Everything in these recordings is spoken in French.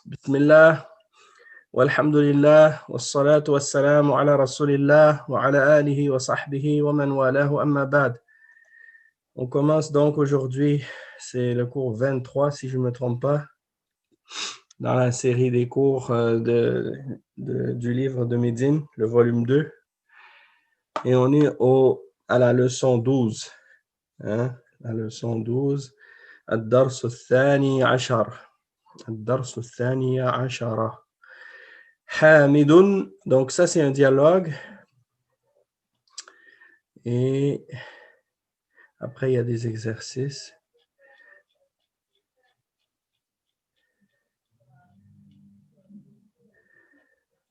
بسم الله والحمد لله والصلاة والسلام على رسول الله وعلى آله وصحبه ومن والاه أما بعد. On commence donc aujourd'hui, c'est le cours 23 si je ne me trompe pas, dans la série des cours du livre de Médine, le volume 2. Et on est à la leçon 12. La leçon 12, الدرس الثاني عشر. الدرس الثاني عشر. حامد. Donc ça c'est un dialogue. Et après il y a des exercices.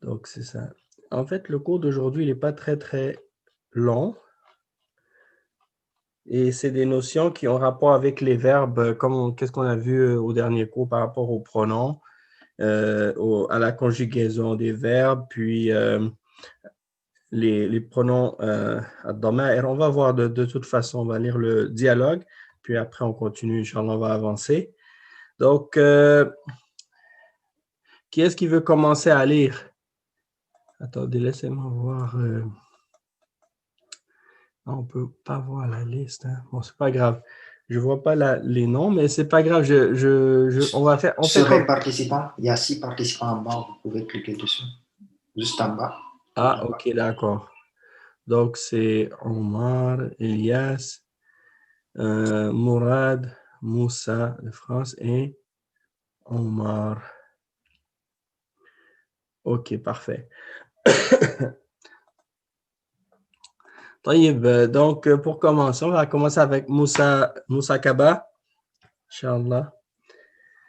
Donc c'est ça. En fait, le cours d'aujourd'hui, il n'est pas très très long. Et c'est des notions qui ont rapport avec les verbes, comme qu'est-ce qu'on a vu au dernier cours par rapport aux pronoms, à la conjugaison des verbes, puis les pronoms ad-dama'ir. On va voir de toute façon, on va lire le dialogue, puis après on continue, Inch'Allah, on va avancer. Donc, qui est-ce qui veut commencer à lire? Attendez, laissez-moi voir. On ne peut pas voir la liste. Hein. Bon, c'est pas grave. Je ne vois pas les noms, mais c'est pas grave. On va faire. Sur les participants, il y a 6 participants en bas. Vous pouvez cliquer dessus. Juste en bas. Ah, ok, d'accord. Donc, c'est Omar, Elias, Mourad, Moussa de France et Omar. Ok, parfait. Donc, pour commencer, on va commencer avec Moussa Kaba. Inch'Allah.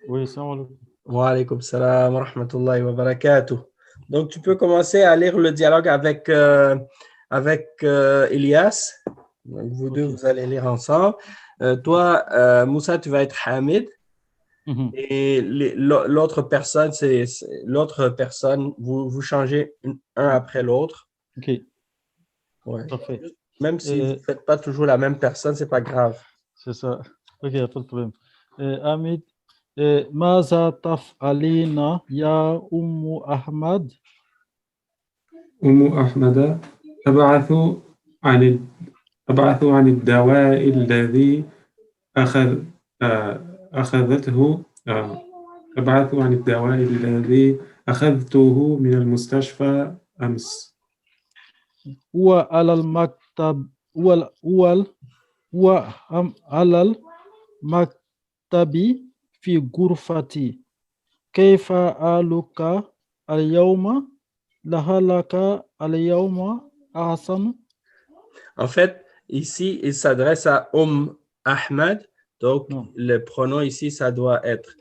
Oui, salam alaikum. Wa alaykum salam wa rahmatullahi wa barakatuh. Donc, tu peux commencer à lire le dialogue avec Elias. Donc, vous deux, vous allez lire ensemble. Toi, Moussa, tu vas être Hamid. Et l'autre personne, vous changez un après l'autre. Ok. Ouais. Parfait. Même si vous ne faites pas toujours la même personne, ce n'est pas grave. C'est ça. Ok, pas de problème. Hamid, ماذا تفعلين يا أم أحمد؟ أم أحمد أبعث عن الدواء الذي أخذته أبعث عن الدواء الذي أخذته من المستشفى أمس. هو على المكتب هو على المكتب في غرفتي. كيف حالك اليوم؟ لهلك اليوم أحسن. En fait, ici, il s'adresse à Ahmed. Donc, le pronom ici, ça doit être,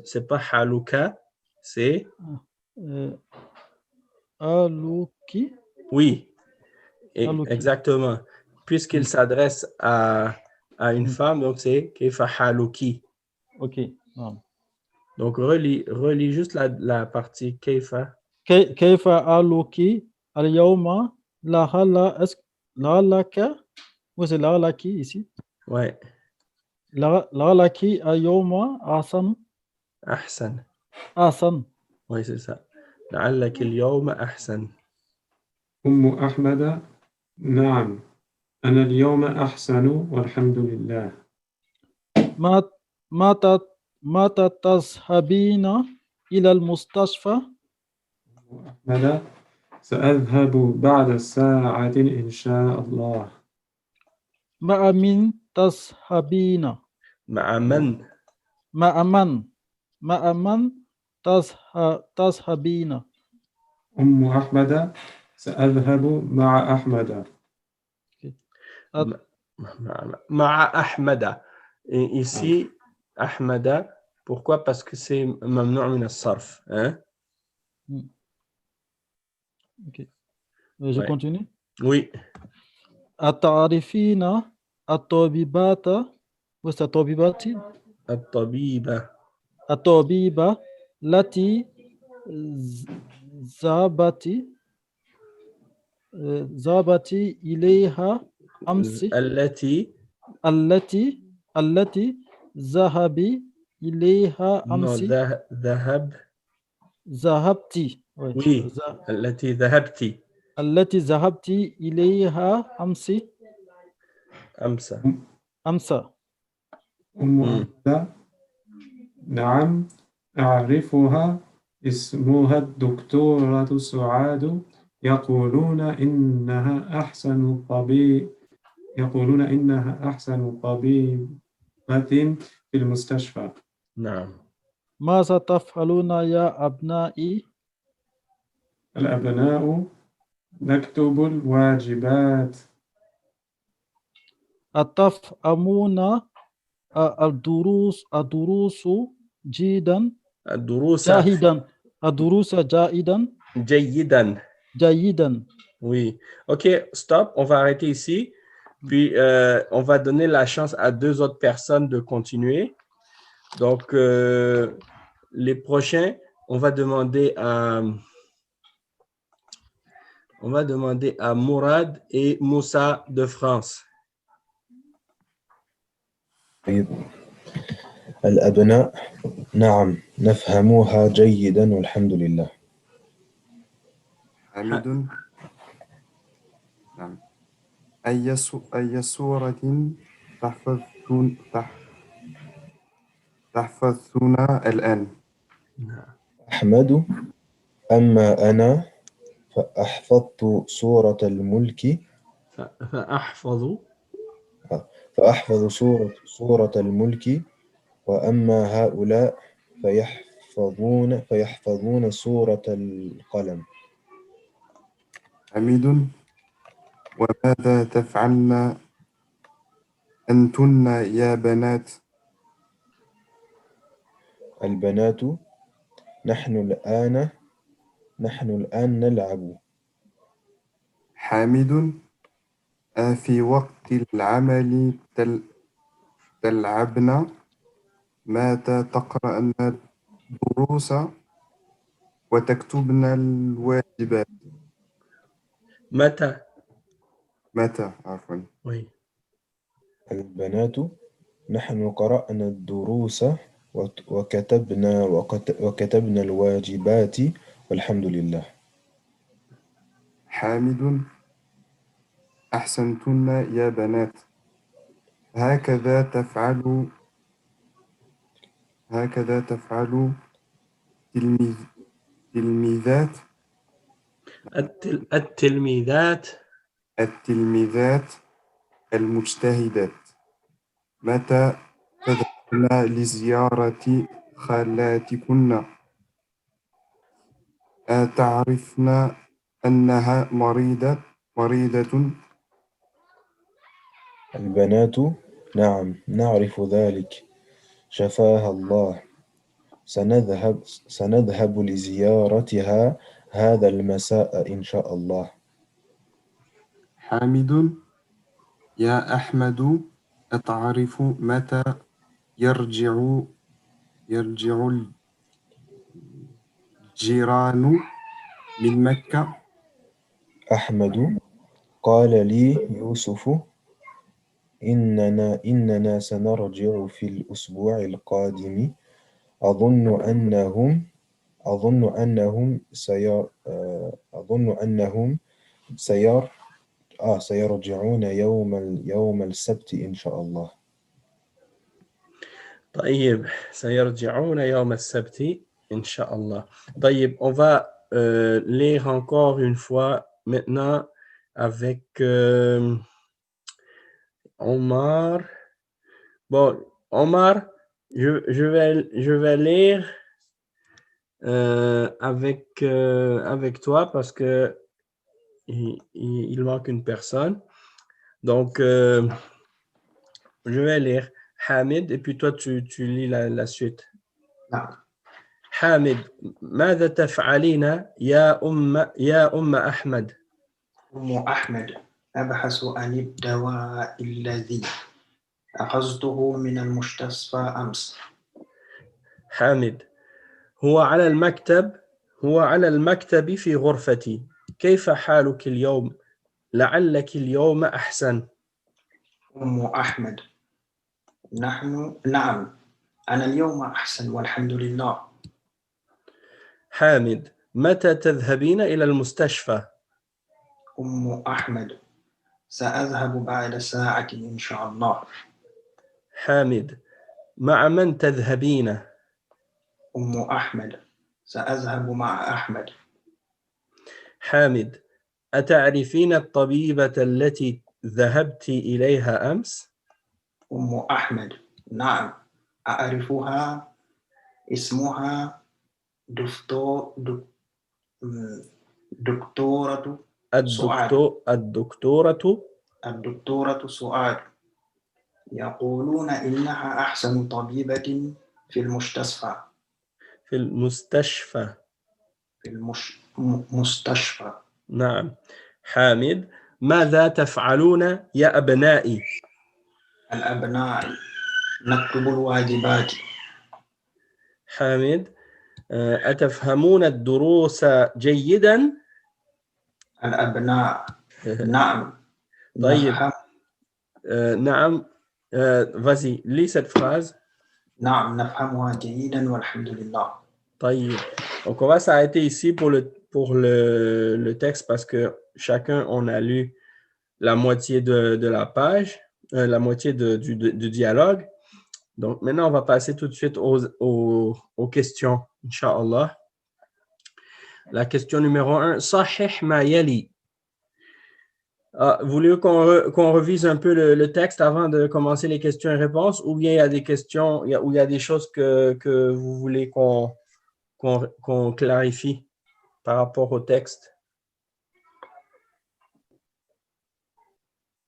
c'est pas Haluka, c'est Haluki. Oui, Haluki. Exactement. Puisqu'il s'adresse à une femme, donc c'est Keifa Haluki. Ok. Donc, relis juste la partie Keifa. Keifa Haluki al-yawma lahalaka. Oui, c'est lahalaki ici. Ouais. Lahalaki al-yawma ahsan. Ahsan. Ahsan. Oui, c'est ça. لعلك اليوم أحسن. أم أحمد نعم أنا اليوم أحسن والحمد لله. متى تذهبين إلى المستشفى؟ أحمد سأذهب بعد ساعة إن شاء الله. مع من تذهبين؟ مع من؟ مع من تذهبين؟ أم أحمد سأذهب مع أحمد. مع أحمد. Ici, Ahmada, pourquoi? Parce que c'est mamnou' min as-sarf. Hein? Ok. Je continue? Oui. أتعرفين الطبيبات والطبيبات الطبيبة التي ذهبت إليها أمس التي ذهب إليها أمس ذهب ذهبت Oui, التي ذهبت التي ذهبت إليها أمس أمس. أمس. أحمد نعم أعرفها، اسمها الدكتورة سعاد. يقولون إنها أحسن طبيبة في المستشفى. نعم. ماذا تفعلون يا أبنائي؟ الأبناء نكتب الواجبات. أتفهمون الدروس جيدا الدروس جاهدا الدروس جيدا جيدا. جيدا. Oui. OK, stop. On va arrêter ici. Puis, on va donner la chance à 2 autres personnes de continuer. Donc, les prochains, on va demander à Mourad et Moussa de France. الأبناء نعم نفهمها جيدا والحمد لله. حميد نعم أي سورة تحفظون الآن؟ أحمد أما أنا فأحفظت سورة الملك فأحفظ سورة الملك، وأما هؤلاء فيحفظون سورة القلم. حميد وماذا تفعلن أنتن يا بنات؟ البنات نحن الآن نلعب. حامد في وقت العمل تلعبن؟ متى تقرأن الدروس وتكتبن الواجبات؟ متى عفوا. Oui. البنات نحن قرأنا الدروس وكتبنا الواجبات والحمد لله. حامد أحسنتن يا بنات. هكذا تفعل تلميذات التلميذات المجتهدات. متى تذهبن لزيارة خالاتكن؟ أتعرفن أنها مريضة؟ البنات نعم نعرف ذلك، شفاها الله. سنذهب لزيارتها هذا المساء إن شاء الله. حامد يا أحمد أتعرف متى يرجع الجيران من مكة؟ أحمد قال لي يوسف إننا سنرجع في الأسبوع القادم. أظن أنهم سيرجعون يوم السبت إن شاء الله. طيب سيرجعون يوم السبت إن شاء الله. طيب, on va lire encore une fois maintenant avec Omar. Bon, Omar, je vais lire avec toi parce que il manque une personne. Donc, je vais lire Hamid et puis toi, tu lis la suite. نعم. حامد ماذا تفعلين يا أم أحمد؟ أم أحمد أبحث عن الدواء الذي أخذته من المستشفى أمس. حامد هو على المكتب في غرفتي. كيف حالك اليوم؟ لعلك اليوم أحسن. أم أحمد نعم أنا اليوم أحسن والحمد لله. حامد متى تذهبين إلى المستشفى؟ أحمد سأذهب بعد ساعة إن شاء الله. حامد مع من تذهبين؟ أحمد سأذهب مع أحمد. حامد أتعرفين الطبيبة التي ذهبت إليها أمس؟ أحمد نعم أعرفها، اسمها دكتورة سعاد. الدكتورة سعاد يقولون إنها أحسن طبيبة في المستشفى. في المستشفى. مستشفى. نعم. حامد ماذا تفعلون يا أبنائي؟ الأبناء نكتب الواجبات. حامد أتفهمون الدروس جيدا؟ الأبناء نعم. طيب. نفهم. نعم. vas-y, lis cette phrase. نعم نفهمها جيدا والحمد لله. طيب. Donc on va s'arrêter ici pour le texte parce que chacun on a lu la moitié de la page, la moitié du dialogue. Donc maintenant on va passer tout de suite aux questions, Inch'Allah. La question numéro 1, Sahih ma yali. Vous voulez qu'on revise un peu le texte avant de commencer les questions et réponses, ou bien il y a des questions, ou il y a des choses que vous voulez qu'on clarifie par rapport au texte?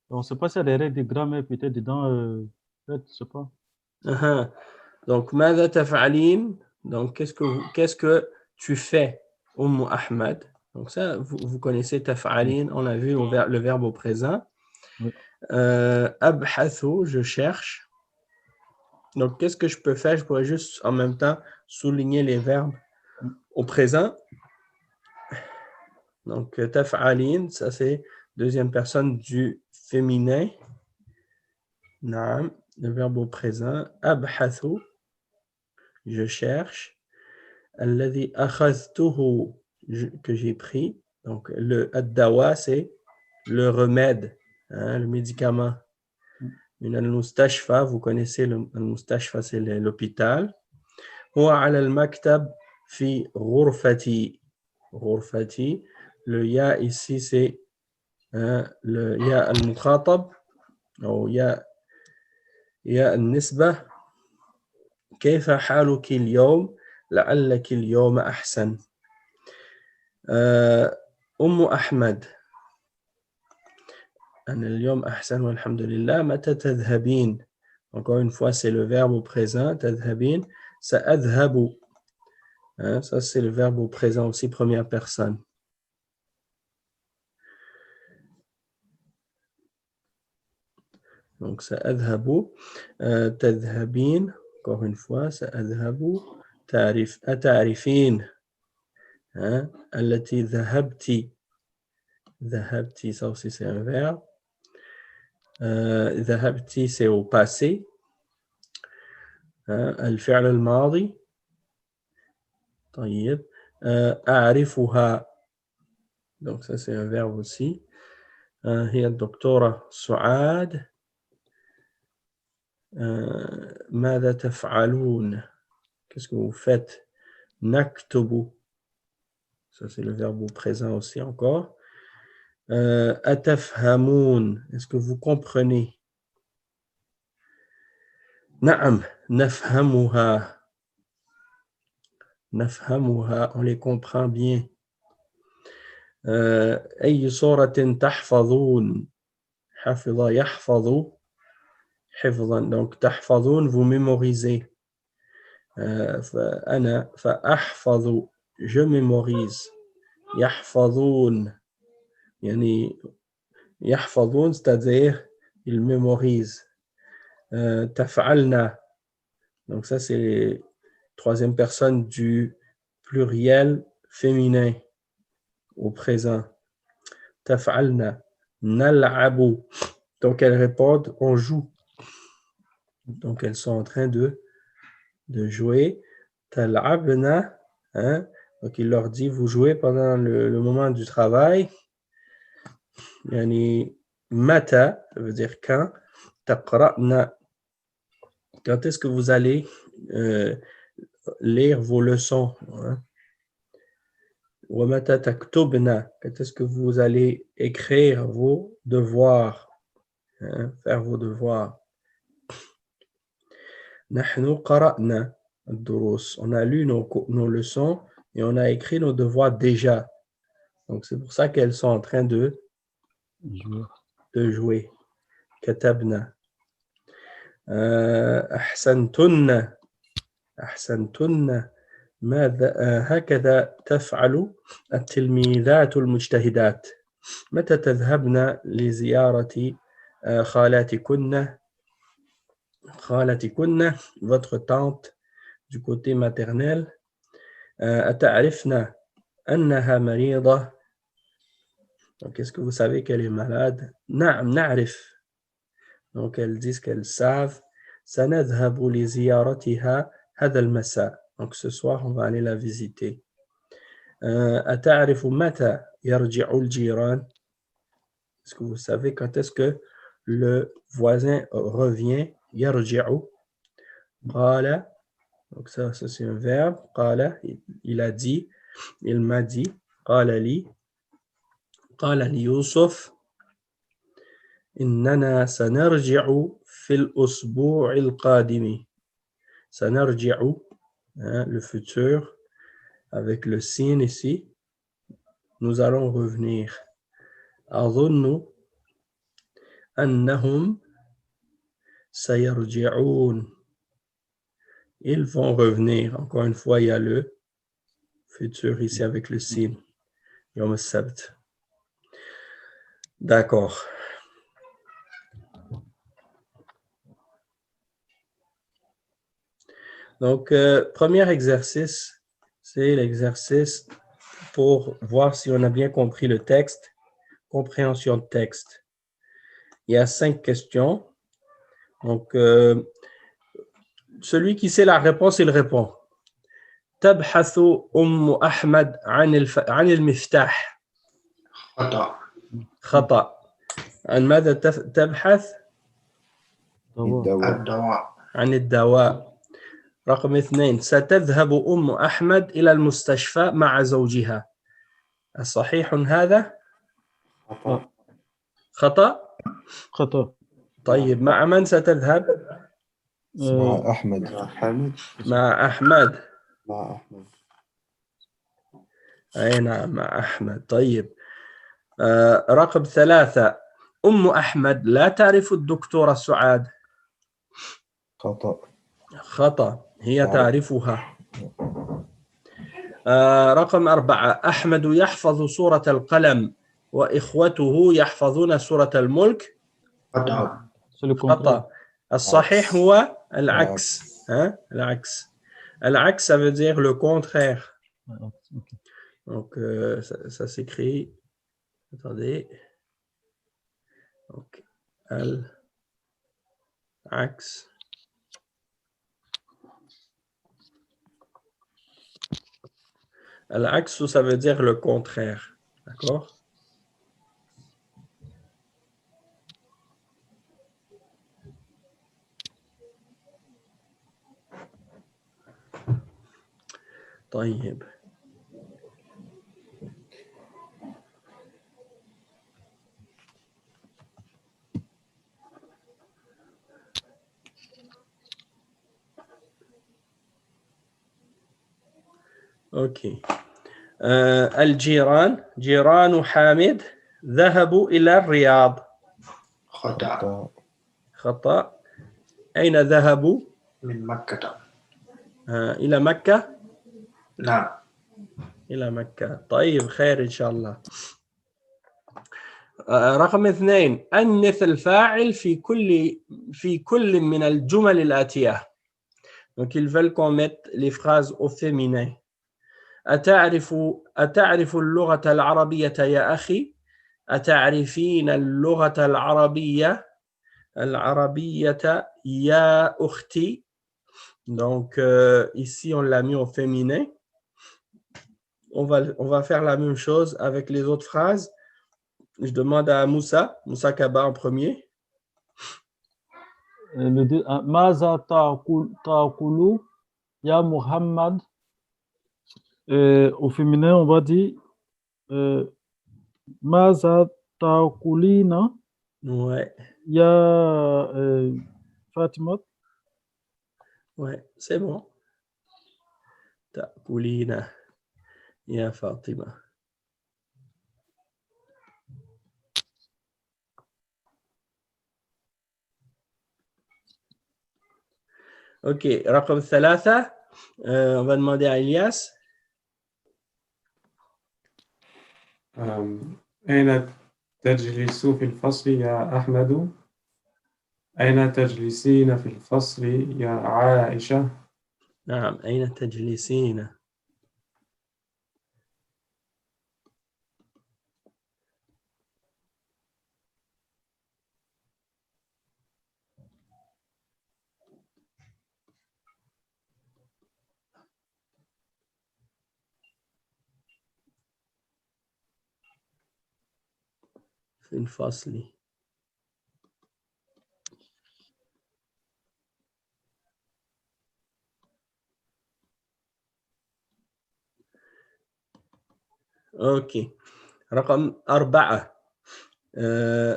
On ne sait pas s'il y a des règles de grammaire peut-être dedans, je ne sais pas. Donc, ماذا تفعلين? Donc, qu'est-ce que tu fais, Ahmed? Donc ça, vous connaissez taf'alin, on a vu le verbe au présent. Oui. Abhathu, je cherche. Donc, qu'est-ce que je peux faire? Je pourrais juste en même temps souligner les verbes au présent. Donc, taf'alin, ça c'est deuxième personne du féminin. Naam, le verbe au présent. Abhathu, je cherche. Alladhi akhadhtuhu, que j'ai pris. Donc, le ad-dawa, c'est le remède, hein, le médicament. Une al-mustashfa, vous connaissez al-mustashfa, c'est l'hôpital. Huwa ala al-maktab fi ghurfati. Ghurfati. Le ya ici, c'est le ya al-mukhatab, ou ya al-nisbah. كيف حالك اليوم؟ لعلك اليوم أحسن. أحمد أنا اليوم أحسن والحمد لله. متى تذهبين? Encore une fois, c'est le verbe au présent. تذهبين. سأذهب. Ça, c'est le verbe au présent aussi, première personne. Donc, سأذهب. تذهبين. Encore une fois, سأذهب. أتعرفين. التي ذهبتِ. ذهبتِ, ça aussi c'est un verbe. ذهبتِ, c'est au passé. الفعل الماضي. طيب. أعرفها. Donc ça c'est un verbe aussi. هي الدكتورة سعاد. ماذا تفعلون? Qu'est-ce que vous faites? نكتب. Ça, c'est le verbe au présent aussi encore. Atafhamoun. Est-ce que vous comprenez? Naam. Nafhamuha. Nafhamuha. On les comprend bien. أي صورة تحفظون? حفظ يحفظ. حفظا. Donc, تحفظون, vous mémorisez. فأنا فأحفظ. Je mémorise. يحفظون. يعني يحفظون, c'est-à-dire ils mémorisent. تفعلنا. Donc ça c'est troisième personne du pluriel féminin au présent. تفعلنا. نلعب. Donc elles répondent on joue. Donc elles sont en train de jouer. تلعبنا. Donc, il leur dit, vous jouez pendant le moment du travail. Yani, mata, ça veut dire quand. Taqra'na. Quand est-ce que vous allez lire vos leçons? Hein? Wa mata taktubna. Quand est-ce que vous allez écrire vos devoirs? Hein? Faire vos devoirs. Nahnu qara'na ad-durus. On a lu nos leçons et on a écrit nos devoirs déjà. Donc, c'est pour ça qu'elles sont en train de jouer. Katabna. أحسنتن أحسنتن ماذا هكذا تفعل التلميذات المجتهدات متى تذهبن لزيارة خالاتكن votre tante du côté maternel أتعرفن أنها مريضة. Donc, est-ce que vous savez qu'elle est malade? نعم نعرف. Donc, elles disent qu'elles savent. سنذهب لزيارتها هذا المساء. Donc, ce soir, on va aller la visiter. أتعرف متى يرجع الجيران? Est-ce que vous savez quand est-ce que le voisin revient? يرجع. قال. Donc, ça c'est un verbe. قال, il a dit. Il m'a dit. قال لي. قال لي يوسف. إننا سنرجع في الأسبوع القادم. سنرجع, hein, le futur, avec le sin ici. Nous allons revenir. أظن أنهم سيرجعون. Ils vont revenir. Encore une fois, il y a le futur ici avec le sin. يوم السبت. D'accord. Donc, premier exercice, c'est l'exercice pour voir si on a bien compris le texte, compréhension de texte. Il y a 5 questions. Donc, celui qui sait la réponse, il répond. تبحث أحمد عن المفتاح. خطأ. خطأ. عن ماذا تبحث؟ الدواء. عن الدواء. رقم 2 ستذهب أحمد إلى المستشفى مع زوجها. صحيح هذا؟ خطأ؟ خطأ. طيب مع من ستذهب؟ مع أحمد. مع أحمد. مع أحمد. أي نعم مع أحمد. طيب رقم 3 أحمد لا تعرف الدكتورة سعاد. خطأ. خطأ. هي تعرفها. رقم 4 أحمد يحفظ سورة القلم وإخوته يحفظون سورة الملك. خطأ. الصحيح هو العكس. ها؟ العكس. العكس, ça veut dire le contraire. Donc, ça s'écrit. Attendez. Donc, al-axe. Al-axe, ça veut dire le contraire. D'accord? طيب. أوكي. الجيران جيران حامد ذهبوا إلى الرياض. خطأ. خطأ. أين ذهبوا؟ من مكة. إلى مكة؟ نعم. إلى مكة. طيب خير إن شاء الله. رقم 2 أنث الفاعل في كل من الجمل الآتية. Donc ils veulent qu'on mette les phrases au féminin. أتعرف اللغة العربية يا أخي؟ أتعرفين اللغة العربية يا أختي. Donc ici on l'a mis au féminin. on va faire la même chose avec les autres phrases. Je demande à Moussa Kaba en premier. Le deux, Maza ta'kulu ya Muhammad. Au féminin, on va dire Maza ta'kulina Ouais, ya Fatima. ouais, c'est bon. Ta'kulina ya Fatima. Ok, رقم 3. On va demander à Elias. أين تجلس في الفصل يا أحمد؟ أين تجلسين في الفصل يا عائشة؟ نعم، أين تجلسين؟ في الفصل. Ok. رقم 4.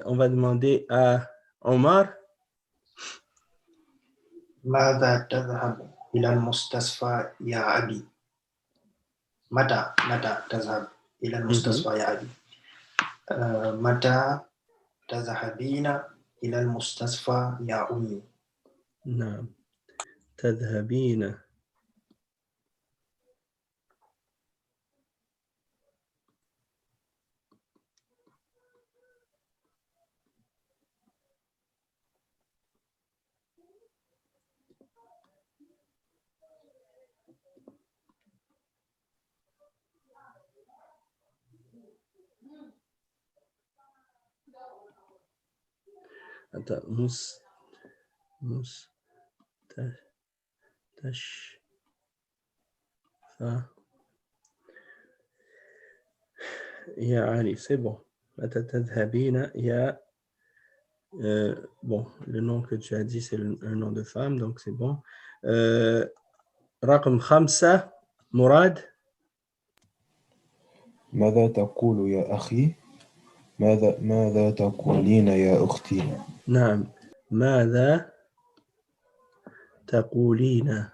On va demander à Omar. ماذا تذهب إلى المستشفى يا أبي؟ متى تذهب إلى المستشفى يا أبي؟ متى تذهبين إلى المستشفى يا أمي؟ نعم، تذهبين. Attends, يا علي, c'est bon. متى تذهبين يا bon, le nom que tu as dit, c'est un nom de femme, donc c'est bon. رقم 5. مراد. ماذا تقول يا أخي؟ ماذا تقولين يا أختي؟ نعم، ماذا تقولين؟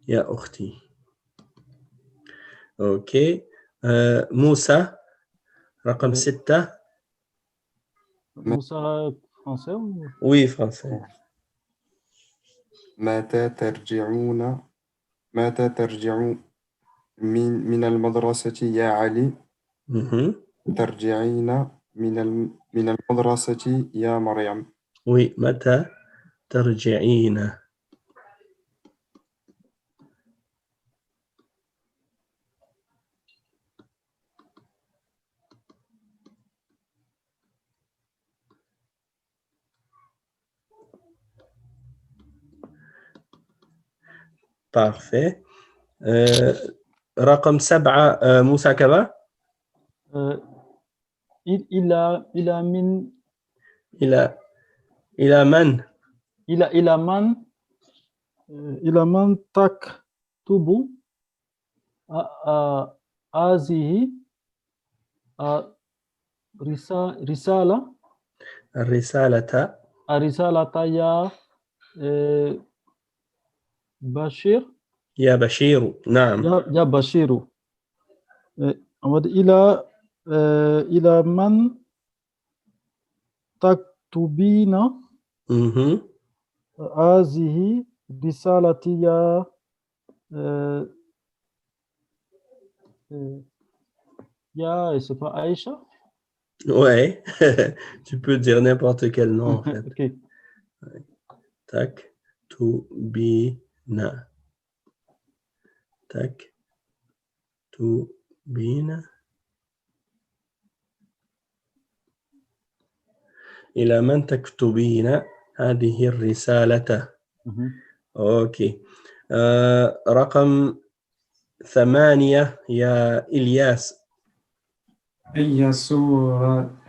يا أختي. أوكي. موسى رقم 6. Moussa français ou... Oui, français. متى ترجع من المدرسة يا علي؟ ترجعين من المدرسة يا مريم؟ Oui, متى ترجعين؟ Parfait. رقم 7. موسى كبا. إلى من إلى من؟ إلى من تكتب هذه رسالة الرسالة يا بشير. يا بشير. نعم. يا بشير. إلى من تكتبين هذه رسالة يا c'est pas Aïcha? Ouais, tu peux dire n'importe quel nom en fait. Ok. Taktubina. Taktubina. إلى من تكتبين هذه الرسالة. أوكي. رقم 8 يا إلياس. أي سورة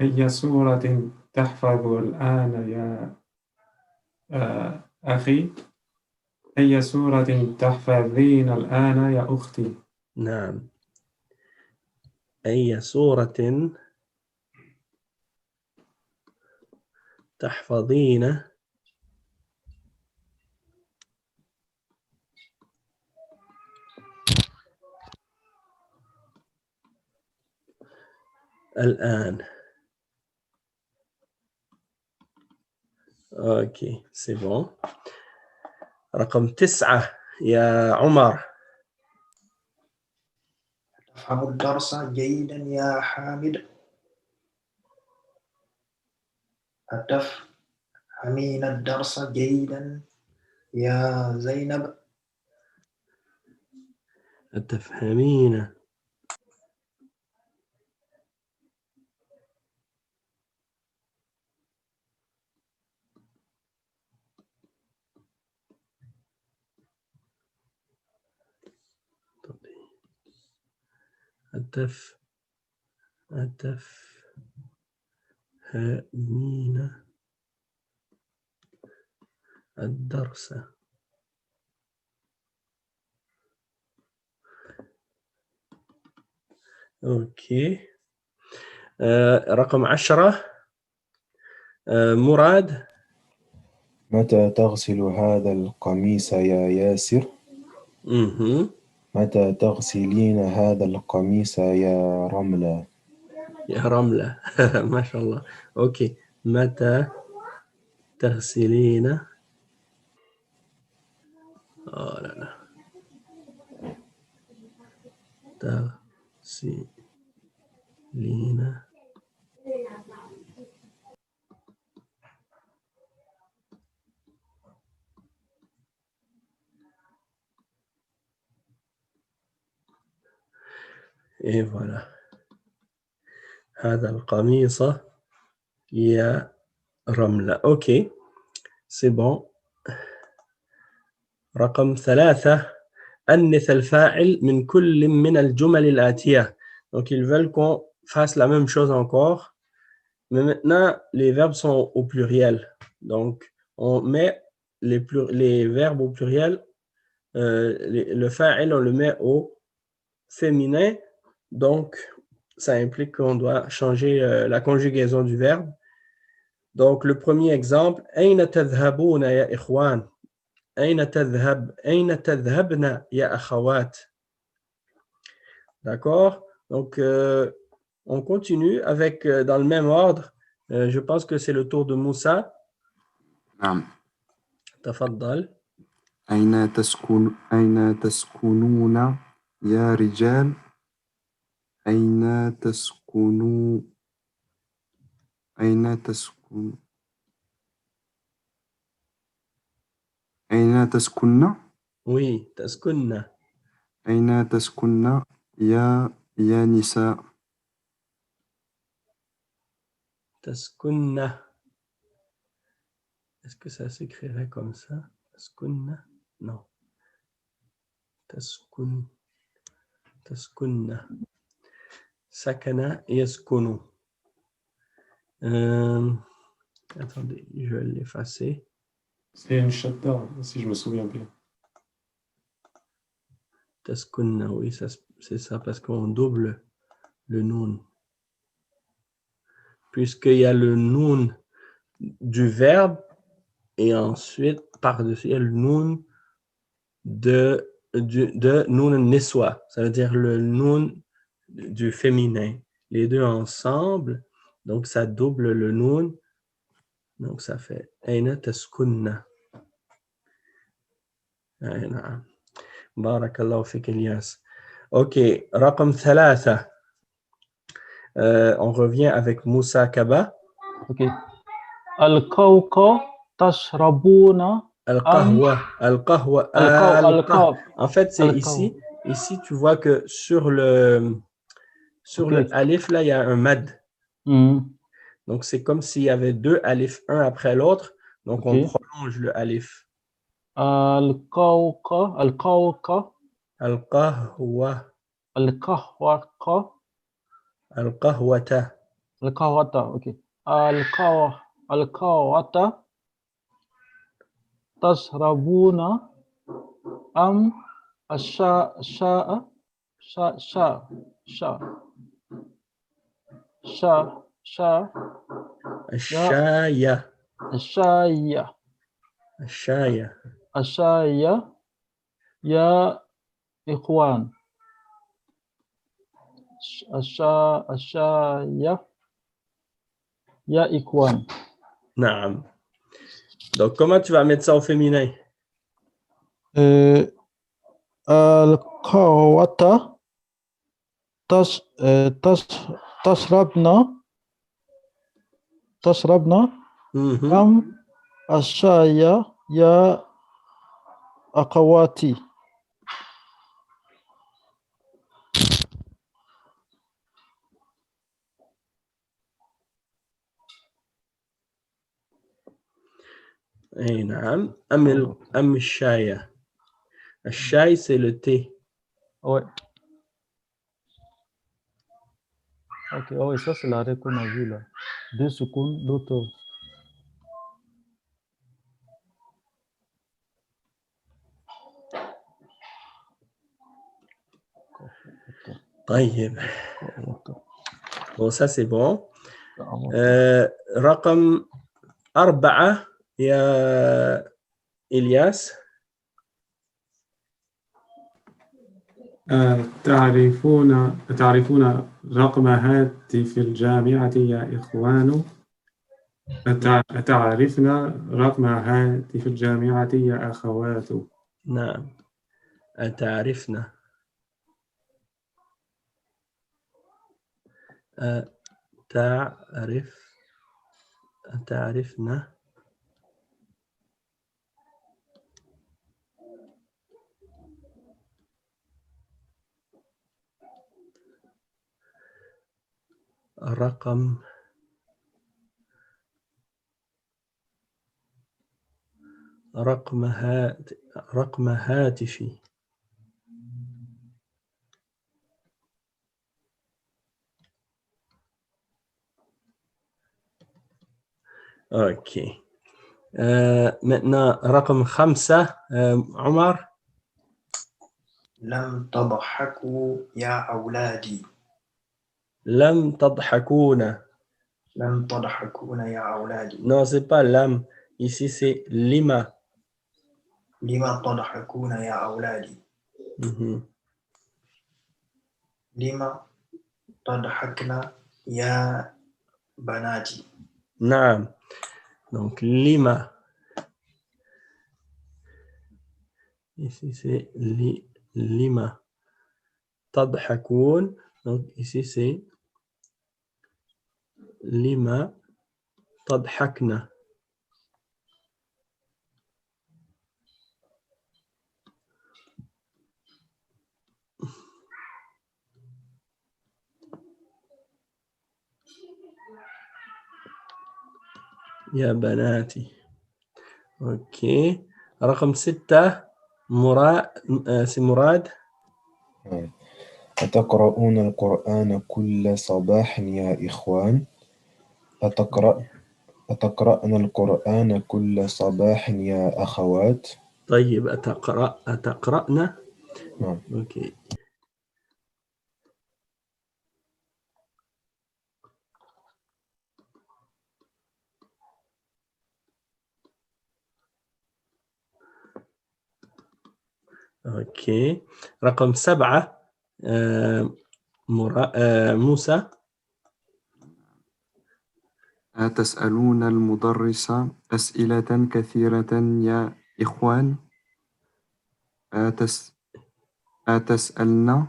تحفظ الآن يا أخي؟ أي سورة تحفظين الآن يا أختي؟ نعم. أي سورة تحفظين الآن. أوكي c'est bon. رقم 9 يا عمر. تفهم الدرس جيدا يا حامد. أتفهمين الدرس جيدا يا زينب. أتفهمين أتفهمين الدرس. أوكي. رقم 10 مراد. متى تغسل هذا القميص يا ياسر؟ متى تغسلين هذا القميص يا رملة؟ يا رملة. ما شاء الله. أوكي. متى تغسلين لا تغسلين et voilà هذا القميص يا رملة. أوكي c'est bon. رقم 3 أنث الفاعل من كل من الجمل الآتية. Donc ils veulent qu'on fasse la même chose encore, mais maintenant les verbes sont au pluriel. Donc on met les verbes au pluriel, le fa'il on le met au féminin. Donc ça implique qu'on doit changer la conjugaison du verbe. Donc le premier exemple, أين تذهبون يا إخوان؟ أين تذهبن يا أخوات? D'accord? Donc, on continue avec, dans le même ordre. Je pense que c'est le tour de Moussa. نعم. تفضل. أين تسكنون يا رجال؟ أين تسكن؟ أين تسكن؟ Oui, تسكن. أين تسكن يا نساء؟ تسكن. Est-ce que ça s'écrirait comme ça? تسكن? Non. تسكن. سكن يسكن. Attendez, je vais l'effacer. C'est une shadda, si je me souviens bien. Taskunna, oui, c'est ça, parce qu'on double le noun. Puisqu'il y a le noun du verbe, et ensuite, par-dessus, il y a le noun de noun niswa, ça veut dire le noun du féminin. Les deux ensemble, donc ça double le noun. Donc ça fait Aina taskunna. نعم. بارك الله فيك إلياس. Ok, رقم 3. On revient avec Moussa Kaba. Ok. Al-Kawka tashrabuna. Al-Qahwa. En fait, c'est ici. Ici, tu vois que sur le alif, là, il y a un mad. Donc, c'est comme s'il y avait deux alifs, un après l'autre. Donc, on Ok. prolonge le alif. القوقة القوقة Al-qahwa, القهوة al-qahwata. القهوة ok القهوة تشربون أم الشاء شاء شاء شاء شاء شاء شاء Al-shaya, الشاي al-shaya. الشاي يا إخوان الشاي يا إخوان Naam. Donc, comment tu vas mettre ça au féminin? القهوة تشربنا Mhm. أم الشاي يا أخواتي Eh, naam. Am al-shaya. Al-shay, c'est le thé. Ouais. Ok, ouais, ça c'est l'arrêt qu'on a vu là. 2 secondes, l'autre. طيب. Bon, ça c'est bon. Ah, رقم 4 يا إلياس. تعرفون رقم هاتف الجامعة يا إخوان؟ أتعرفن رقم هاتف الجامعة يا أخوات؟ نعم. أتعرفنا. أتعرفنا. رقم هاتفي. OK. Maintenant, رقم 5 عمر. لم تضحكوا يا أولادي. لم تضحكون. لم تضحكون يا أولادي. Non, c'est pas lam. Ici, c'est lima. لما تضحكون يا أولادي. لما تضحكنا يا بناتي. نعم. Donc, lima. Ici, c'est lima. تضحكون. Donc, ici, c'est lima تضحكنا. يا بناتي. اوكي. رقم 6 مراد. أتقرؤون القرآن كل صباح يا إخوان؟ أتقرأن القرآن كل صباح يا أخوات؟ طيب أتقرأنا. نعم. اوكي. اوكي. رقم 7 موسى. أتسألون المدرس أسئلة كثيرة يا إخوان؟ أتسألن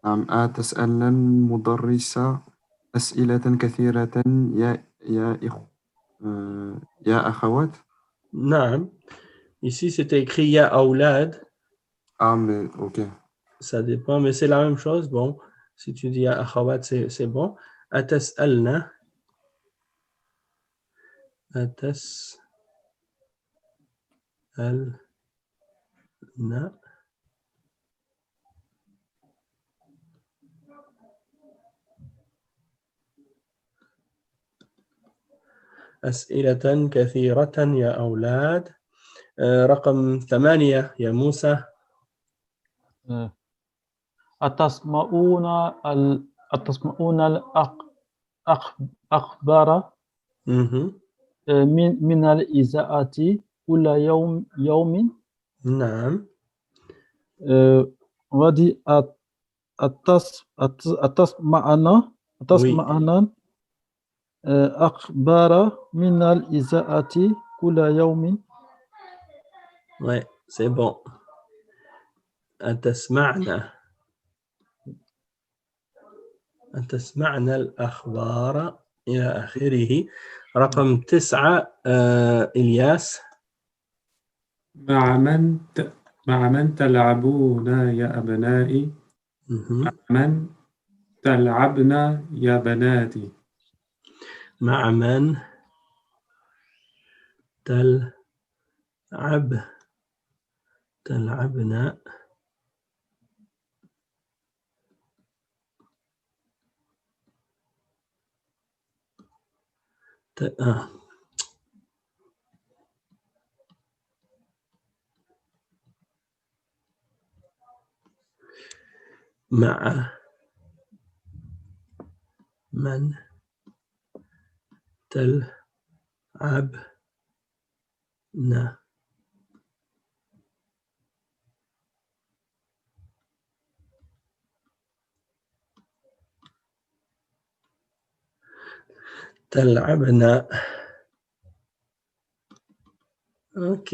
نعم أتسألن المدرس أسئلة كثيرة يا أخوات؟ نعم. Ici, c'est écrit ya aoulad. Ah, mais ok. Ça dépend, mais c'est la même chose. Bon, si tu dis ya akhawat, c'est bon. Atas'alna. أتسألن أسئلة كثيرة يا أولاد. رقم 8 يا موسى. أتسمعون الأخبار مهم. من الإذاعة كل يوم. نعم. ودي أتسمعنا أخبار من الإذاعة كل يوم. Ouais, c'est bon. أتسمعنا الأخبار إلى آخره. رقم 9 إلياس. مع من تلعبون يا أبنائي؟ مع من تلعبن يا بناتي؟ مع من تلعبن مع من تلعبن Ok.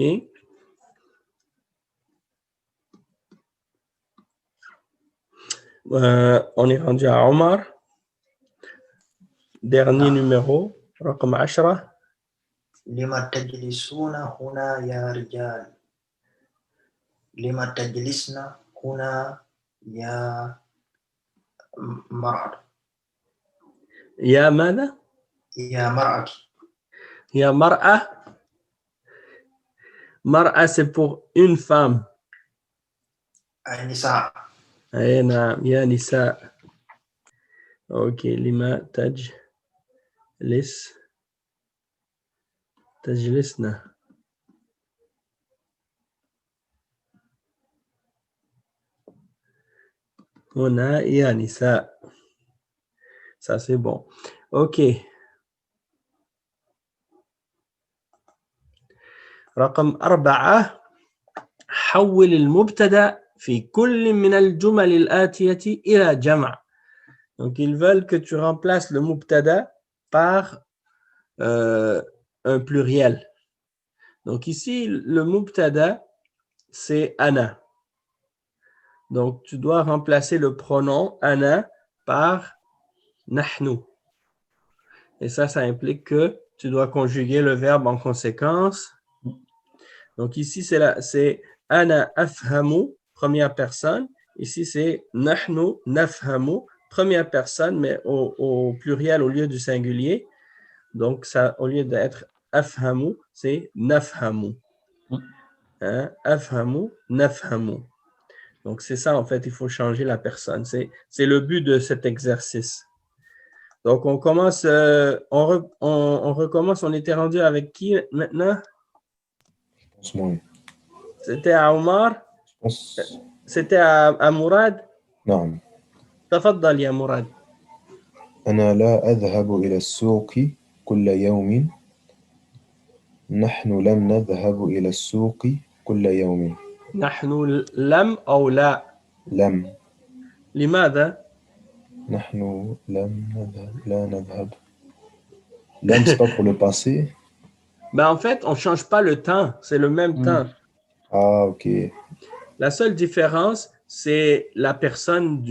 On est rendu à Omar. Dernier numéro, رقم 10. لما تجلسون هنا يا رجال؟ لما تجلسن هنا يا مرأة؟ يا ماذا؟ يا مرأة. يا مرأة. مرأة c'est pour une femme. النساء. أي نعم يا نساء. أوكي. لما تجلسن هنا يا نساء. Ça c'est bon. Ok. رقم 4. حول المبتدأ في كل من الجمل الآتية إلى جمع. Donc ils veulent que tu remplaces le mubtada par un pluriel. Donc ici le mubtada c'est ana. Donc tu dois remplacer le pronom ana par nahnu. Et ça implique que tu dois conjuguer le verbe en conséquence. Donc ici c'est ana afhamu, première personne. Ici c'est nahnu nafhamu, première personne, mais au pluriel au lieu du singulier. Donc ça, au lieu d'être afhamu, c'est nafhamu. Hein? Afhamu, nafhamu. Donc c'est ça en fait, il faut changer la personne. C'est le but de cet exercice. Donc on commence, on recommence. On était rendu avec qui maintenant? C'était à Omar? C'était à Mourad? نعم. تفضل يا مراد. أنا لا أذهب إلى السوق كل يوم. نحن لم نذهب إلى السوق كل يوم. نحن لم أو لا؟ لم. لماذا؟ نحن لا نذهب. لم c'est pas pour le passé. Ben en fait, on ne change pas le temps, c'est le même temps. Ah, ok. La seule différence, c'est la personne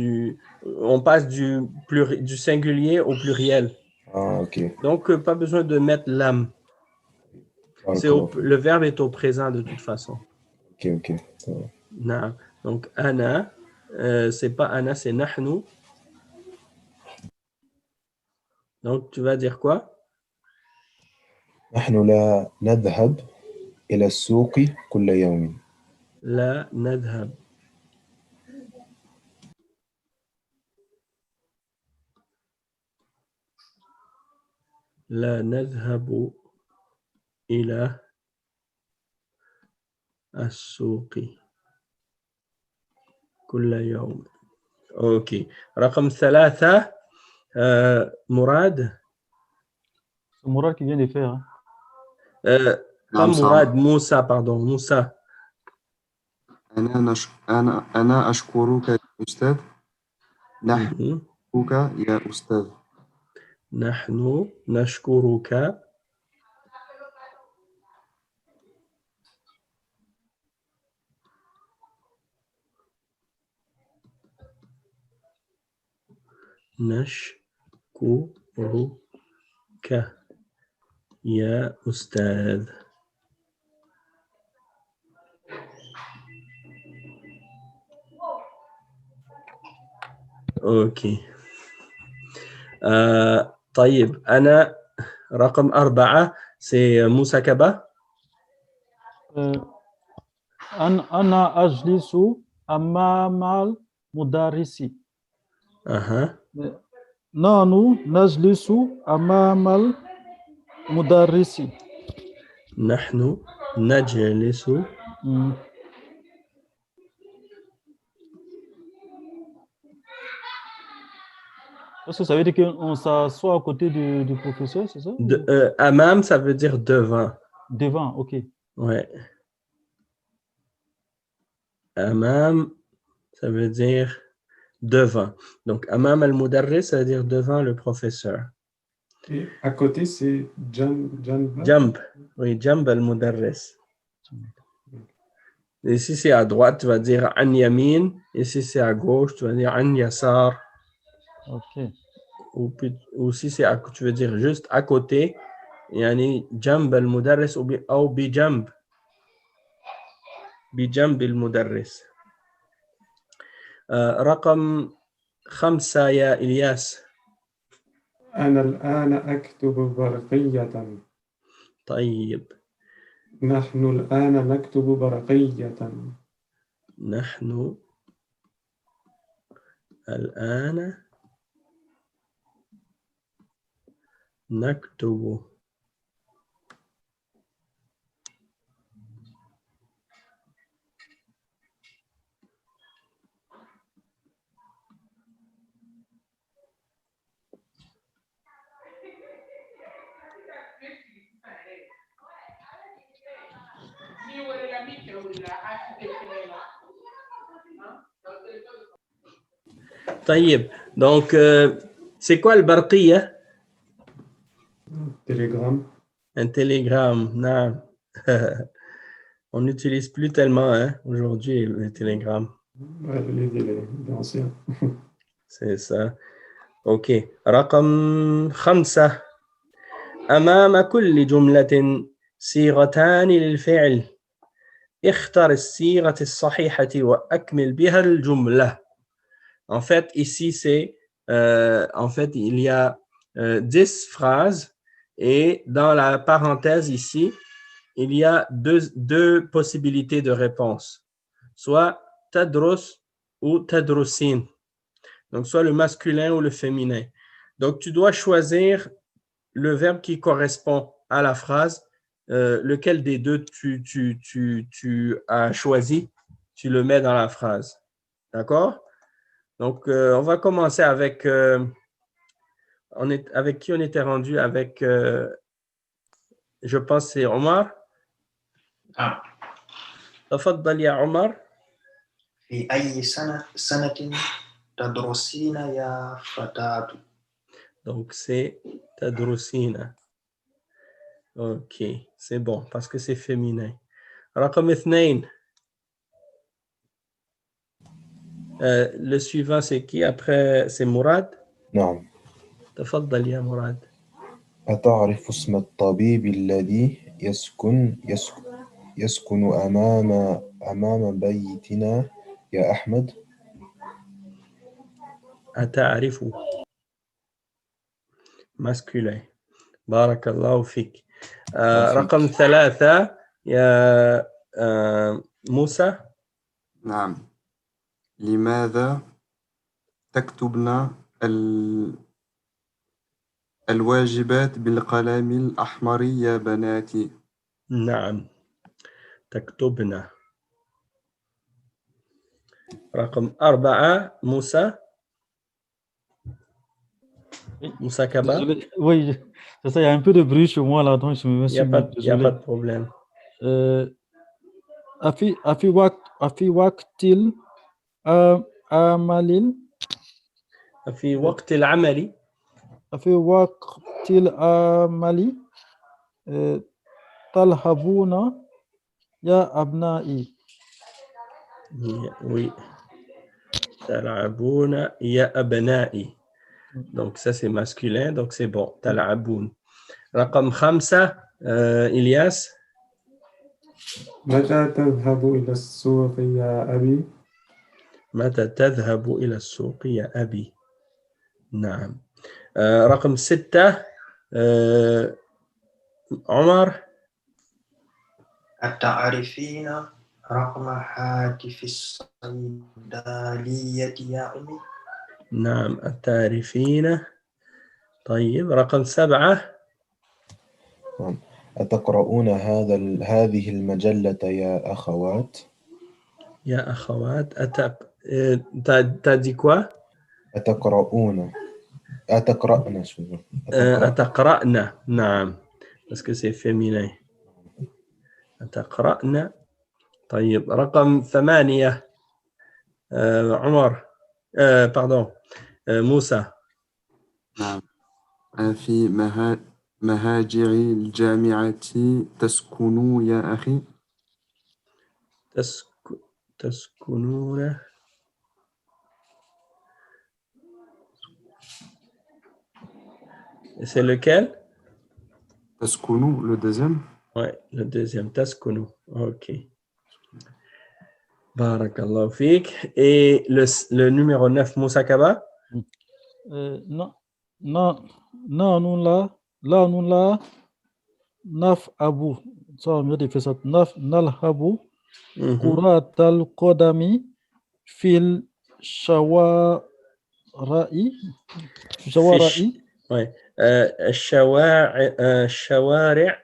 on passe du singulier au pluriel. Ah, ok. Donc, pas besoin de mettre l'âme. Le verbe est au présent de toute façon. Ok, ok. Non. Donc, ana, c'est pas ana, c'est nahnu. Donc, tu vas dire quoi? نحن لا نذهب إلى السوق كل يوم. لا نذهب. لا نذهب إلى السوق كل يوم. أوكي. رقم 3 مراد. C'est Mourad qui vient de faire. Hein. Pas نعم Mourad, صعب. Moussa, pardon, Moussa. أنا أشكرك يا أستاذ. نحن Mhm. نشكرك يا أستاذ. نحن نشكرك نشكرك يا أستاذ. أوكي. طيب أنا رقم 4 c'est مساكبة. أنا أجلس أمام المدرس. أها. نحن نجلس أمام المدرس. نحن نجلس Est-ce que ça veut dire qu'on s'assoit à côté du professeur, c'est ça? Amam, ça veut dire devant. Devant, ok. Ouais. Amam, ça veut dire devant. Donc, Amam al-Mudarris, ça veut dire devant le professeur. Et à côté, c'est Janba. Jamb. Oui, Jamb al-Mudarris. Et si c'est à droite, tu vas dire An Yamin. Et si c'est à gauche, tu vas dire An Yasar. Ok. Ou si c'est tu veux dire juste à côté, yani Jamb al-Mudarris ou Bijamb. بجنب المدرس. رقم 5 يا إلياس. أنا الآن أكتب برقية. طيب. نحن الآن نكتب برقية. نحن الآن نكتب طيب. Donc c'est quoi le barqiyya? Télégramme. Un télégramme. Non. On n'utilise plus tellement aujourd'hui les télégrammes. Les anciens. C'est ça. OK. رقم 5 أمام كل جملة صيغتان للفعل اختر الصيغة الصحيحة وأكمل بها الجملة. En fait, ici, c'est en fait, il y a 10 phrases et dans la parenthèse ici, il y a deux possibilités de réponse. Soit tadrus ou tadrusin. Donc, soit le masculin ou le féminin. Donc, tu dois choisir le verbe qui correspond à la phrase. Lequel des deux tu as choisi, tu le mets dans la phrase. D'accord? Donc, on va commencer avec... avec qui on était rendu? Avec... je pense c'est Omar. تفضل يا عمر. في أي سنة تدرسين يا فتاة؟ Donc, c'est تدرسين. OK, c'est bon, parce que c'est féminin. رقم 2. Le suivant, c'est qui? Après, c'est Mourad. نعم. تفضل يا مراد. أتعرف اسم الطبيب الذي يسكن أمام بيتنا يا أحمد؟ أتعرف. Masculin. بارك الله فيك. رقم 3 يا موسى. نعم. لماذا تكتبن الواجبات بالقلم الأحمر يا بناتي؟ نعم تكتبنا. رقم 4 موسى. Moussa Kaba. Désolé. Oui, c'est ça, il y a un peu de bruit chez moi là, donc je me Il suis mis. n'y a pas Désolé. de problème. أفي وقت العمل في وقت العمل. في وقت العمل تلعبون يا أبنائي. Oui. تلعبون يا أبنائي. Donc ça c'est masculin, donc c'est bon. تلعبون. رقم 5 إلياس. متى تذهب إلى السوق يا أبي؟ متى تذهب إلى السوق يا أبي؟ نعم. رقم 6 عمر. أتعرفين رقم هاتف الصيدلية يا أمي؟ نعم التعرفين. طيب رقم 7 أتقرؤون هذه المجلة يا أخوات؟ يا أخوات. t'as dit quoi؟ أتقرأن أتقرأن. نعم parce que c'est féminin. أتقرأن. طيب رقم 8 عمر. pardon موسى. نعم. في مهاجر الجامعة تسكن يا أخي؟ تسكنون. C'est lequel? تسكن le deuxième. Ouais, le deuxième. تسكنوا. Ok. Barakallahu fik. Et le numéro 9 Moussa Kaba. Non, nous là, naf abu. Ça, on vient de faire ça. Naf nalhabu. كرة القدم في الشوارع. Ouais. الشوارع.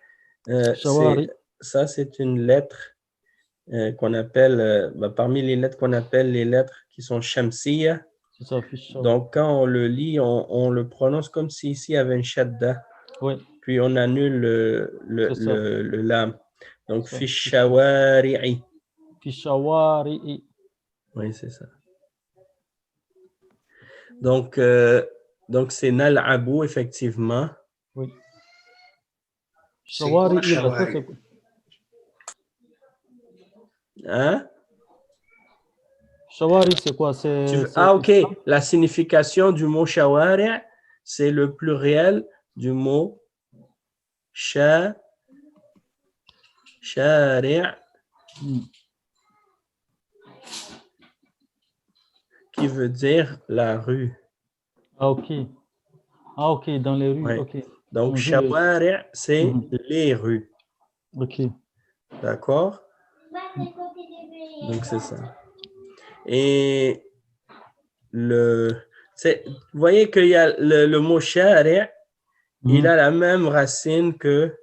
Ça, c'est une lettre qu'on appelle, parmi les lettres qu'on appelle les lettres qui sont shamsiya. Donc, quand on le lit, on le prononce comme si ici il y avait une shadda. Oui. Puis on annule le lam. Donc, fi shawari'i. Fi shawari'i. Oui, c'est ça. Donc c'est nal'abu, effectivement. Oui. Shawari'i. Hein? Shawari, c'est quoi? Ok. La signification du mot shawari', c'est le pluriel du mot shari'. Qui veut dire la rue. Ah, ok. Ah, ok, dans les rues. Ouais. Okay. Donc, shawari', c'est les rues. Ok. D'accord? Donc, c'est ça. Et vous voyez qu'il y a le mot shari', il a la même racine que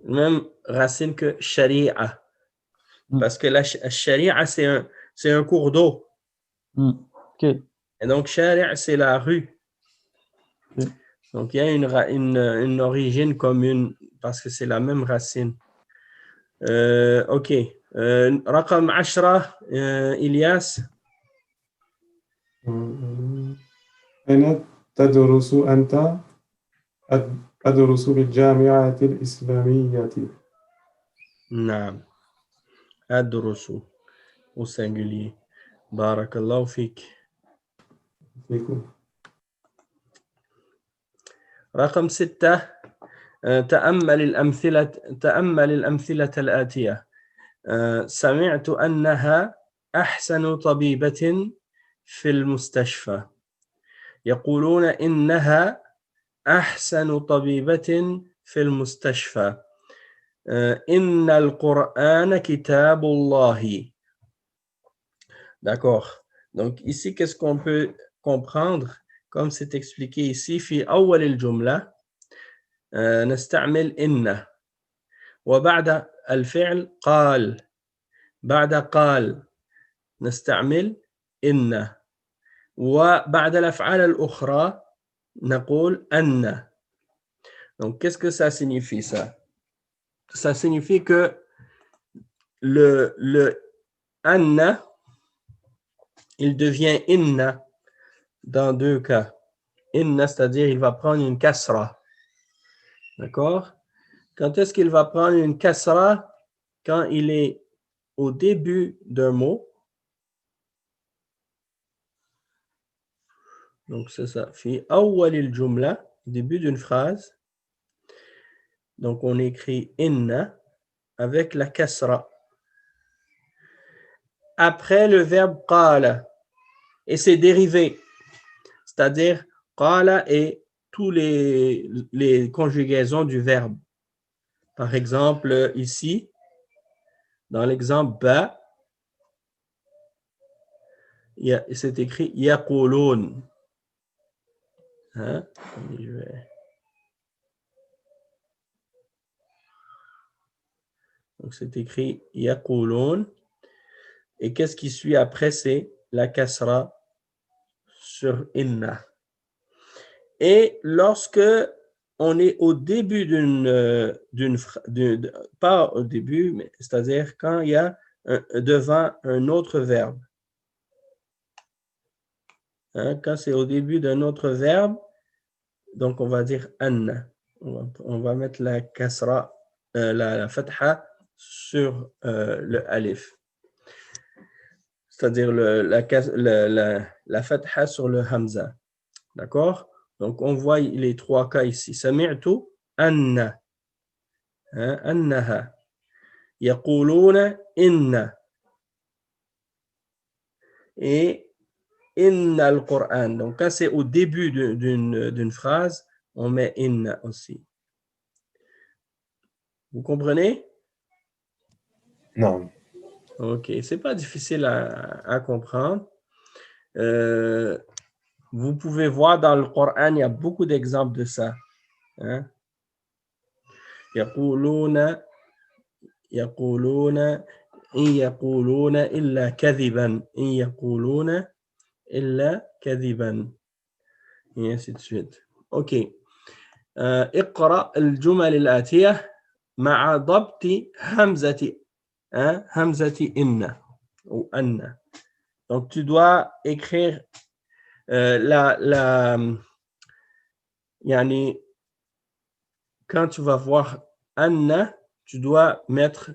même racine que sharia. Parce que la sharia, c'est un cours d'eau. Okay. Et donc, sharia, c'est la rue. Okay. Donc, il y a une origine commune parce que c'est la même racine. OK. رقم 10 إلياس. أين تدرس أنت؟ أدرس بالجامعة الإسلامية. نعم أدرس au singulier. بارك الله فيك. فيكم. رقم 6 تأمل الأمثلة الآتية. سمعت أنها أحسن طبيبة في المستشفى. يقولون إنها أحسن طبيبة في المستشفى. إن القرآن كتاب الله. D'accord. Donc ici, qu'est-ce qu'on peut comprendre? Comme c'est expliqué ici, في أول الجملة نستعمل إن، وبعد الفعل قال، بعد قال نستعمل إن، وبعد الأفعال الأخرى نقول أن. Donc qu'est-ce que ça signifie ça? Ça signifie que le anna, il devient inna dans deux cas. Inna, c'est-à-dire il va prendre une kasra. D'accord? Quand est-ce qu'il va prendre une kasra? Quand il est au début d'un mot. Donc c'est ça. Fi awwalil jumla, début d'une phrase. Donc on écrit inna avec la kasra. Après le verbe qala et ses dérivés, c'est-à-dire qala et tous les conjugaisons du verbe. Par exemple, ici, dans l'exemple ba, c'est écrit yaqulun. Hein? Donc c'est écrit yaqulun. Et qu'est-ce qui suit après? C'est la kasra sur inna. Et lorsque on est au début pas au début, mais c'est-à-dire quand il y a devant un autre verbe. Hein, quand c'est au début d'un autre verbe, donc on va dire anna. On va mettre la kasra, la fatha sur le alif. C'est-à-dire la fatha sur le hamza. D'accord? Donc, on voit les trois cas ici. Sami'tu anna. Annaha. Yaquluna inna. Et inna al-Qur'an. Donc, quand c'est au début d'une phrase, on met inna aussi. Vous comprenez? Non. Ok, c'est pas difficile à comprendre. Vous pouvez voir dans le Coran, il y a beaucoup d'exemples de ça. Hein? يقولون إن يقولون إلا كذبا إن يقولون إلا كذبا et ainsi de suite. Ok. اقرأ الجمل الآتية مع ضبط همزة همزة إن ou أن. Donc tu dois écrire يعني quand tu vas voir anna, tu dois mettre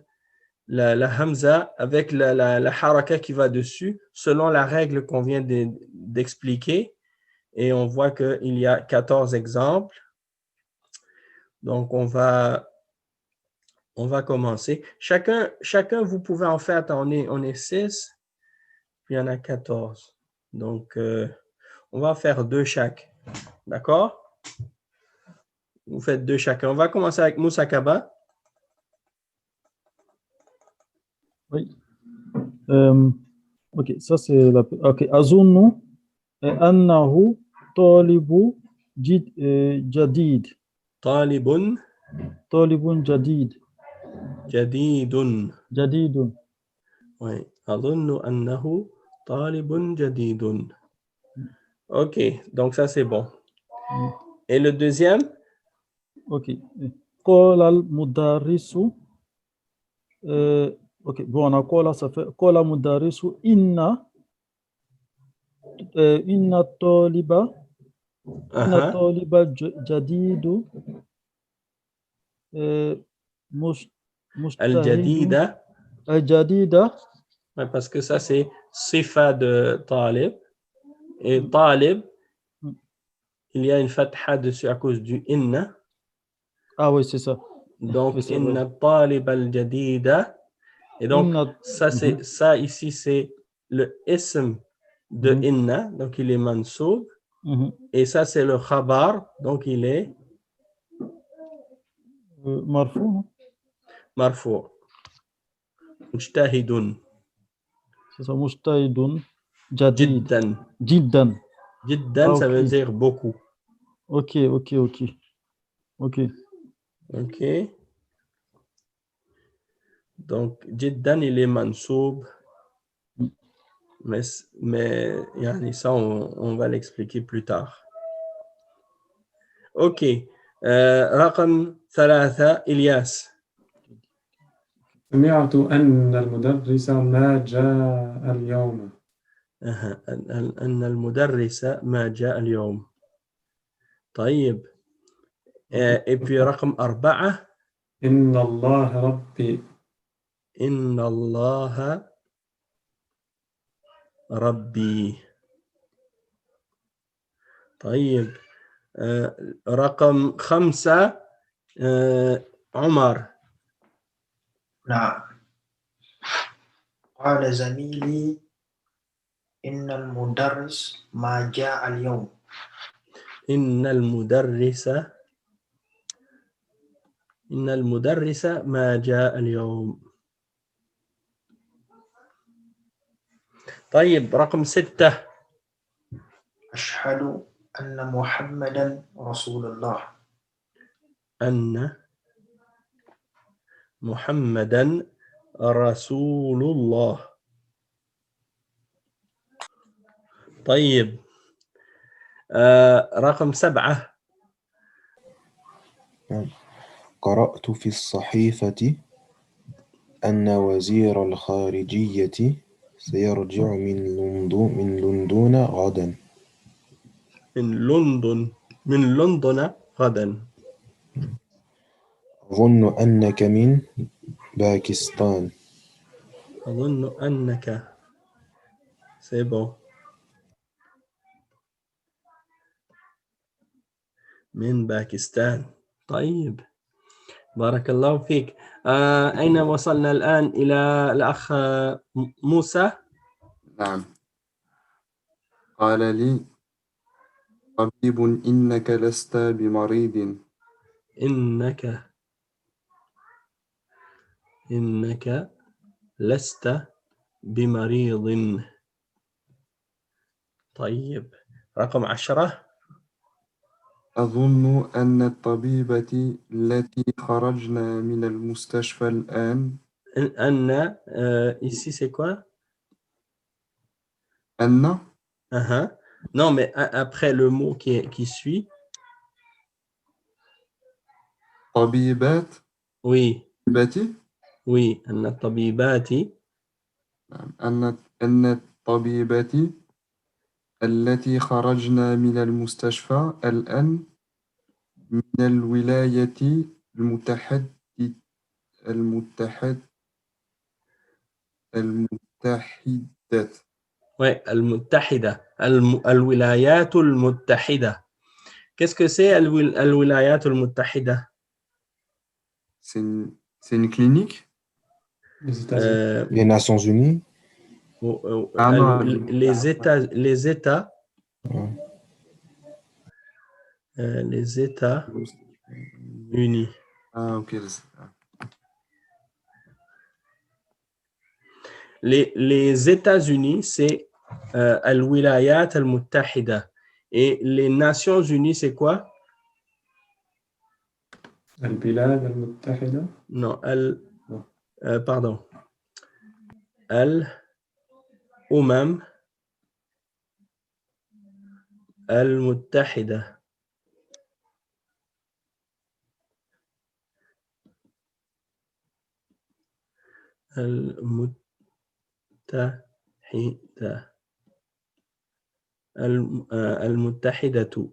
la hamza avec la haraka qui va dessus selon la règle qu'on vient d'expliquer. Et on voit qu'il y a 14 exemples. Donc on va commencer. Chacun, vous pouvez en faire, on est 6, puis il y en a 14. Donc on va faire 2 chaque. D'accord? Vous faites 2 chacun. On va commencer avec Moussa Kaba. Oui. Ok, ça c'est la. Ok, Azunnu annahu talibu jadid. Talibun. Talibun jadid. Jadidun. Jadidun. Oui. Azunnu annahu talibun jadidun. Ok, donc ça c'est bon. Et le deuxième? Ok. Qala al-mudarrisu. Ok, bon, on a Qala, ça fait Qala mudarrisu inna taliba. Inna taliba jadidu. Al-jadida. Al-jadida. Ouais, parce que ça c'est sifa de talib. Et talib, il y a une fatha dessus à cause du inna. Ah oui, c'est ça. Donc, Oui, c'est inna vrai. talib al-jadida. Et donc, Inna- ça ici, c'est le ism de Mhm. inna. Donc, il est mansoub. Mhm. Et ça, c'est le khabar. Donc, il est Marfou, non? marfou. Mujtahidun. C'est ça, mujtahidun, jadid, Jiddan. jiddan. Jiddan, Ah, ça ok. veut dire beaucoup. Ok. Ok. OK. Donc, jiddan, il est mansoub. Mais yani, ça, on va l'expliquer plus tard. OK. رقم 3 إلياس. سمعت أن المدرس ما جاء اليوم. أن المدرس ما جاء اليوم. طيب. Et puis رقم 4. إن الله ربي. إن الله ربي. طيب. رقم 5. عمر. نعم. قال زميلي إن المدرس ما جاء اليوم. إن المدرس ما جاء اليوم. طيب رقم 6. أشهد أن محمدا رسول الله. أن محمدا رسول الله. طيب. رقم 7. قرأت في الصحيفة أن وزير الخارجية سيرجع من لندن غدا. من لندن غدا. أظن أنك من باكستان. أظن أنك سيبو من باكستان. طيب. بارك الله فيك. أين وصلنا الآن؟ إلى الأخ موسى. نعم. قال لي طبيب إنك لست بمريض. إنك لست بمريض. طيب. رقم 10. أظن أن الطبيبة التي خرجنا من المستشفى الآن. أن ici c'est quoi? أن. Non, mais après le mot qui suit. طبيبات. Oui. طبيباتي. Oui. أن الطبيبات. أن الطبيبات التي خرجنا من المستشفى الآن من الولاية المتحدة. Oui, المتحدة. الولايات المتحدة. Qu'est-ce que c'est الولايات المتحدة? C'est une clinique. Les Nations Unies. Les États. Les États unis. Ah, ok. Les États-Unis, c'est الولايات المتحدة. Et les Nations Unies, c'est quoi? البلاد المتحدة. Non, pardon. الأمم المتحدة. المتحدة.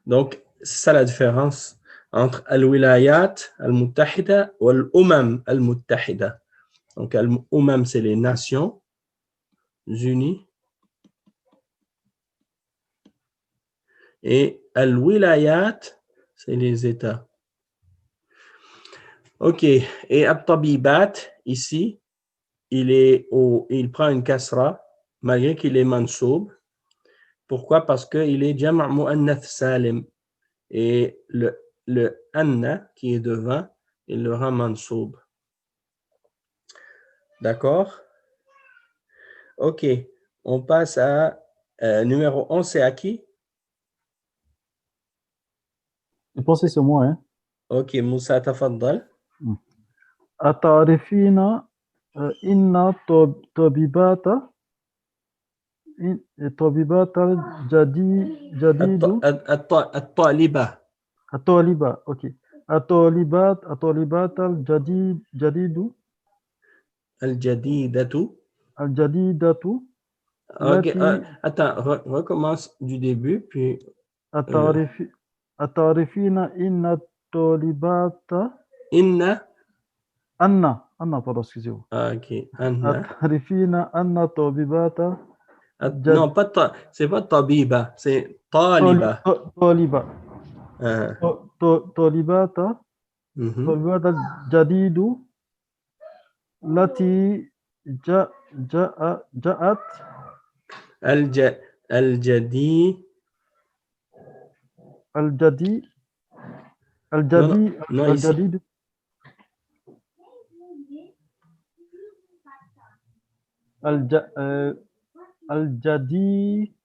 Donc, c'est ça la différence entre الولايات المتحدة والأمم المتحدة. Donc, الأمم, c'est les Nations Unies. Et al-wilayat, c'est les États. OK. Et at-tabibat, ici, il prend une kasra, malgré qu'il est mansoub. Pourquoi? Parce qu'il est jama' mu'annath salim. Et le anna, qui est devant, il le rend mansoub. D'accord? OK. On passe à numéro 11, c'est à qui? Je pense que c'est moi, hein. OK, Moussa, tafaddal. أتعرفين إن الطبيبات جديد الطالبة. الطالبة أوكي الطالبات الجديدة الجديدة. OK, التي attends, recommence du début, puis أتعرفين إن الطالبات إن. أن pardon excusez-moi OK, أن. أتعرفين أن الطبيبات Non, c'est pas tabiba, c'est taliba. طالبة طالبات Mhm. طالبات الجديد التي جاءت الجدي. Non, ici. الجديد الجديدة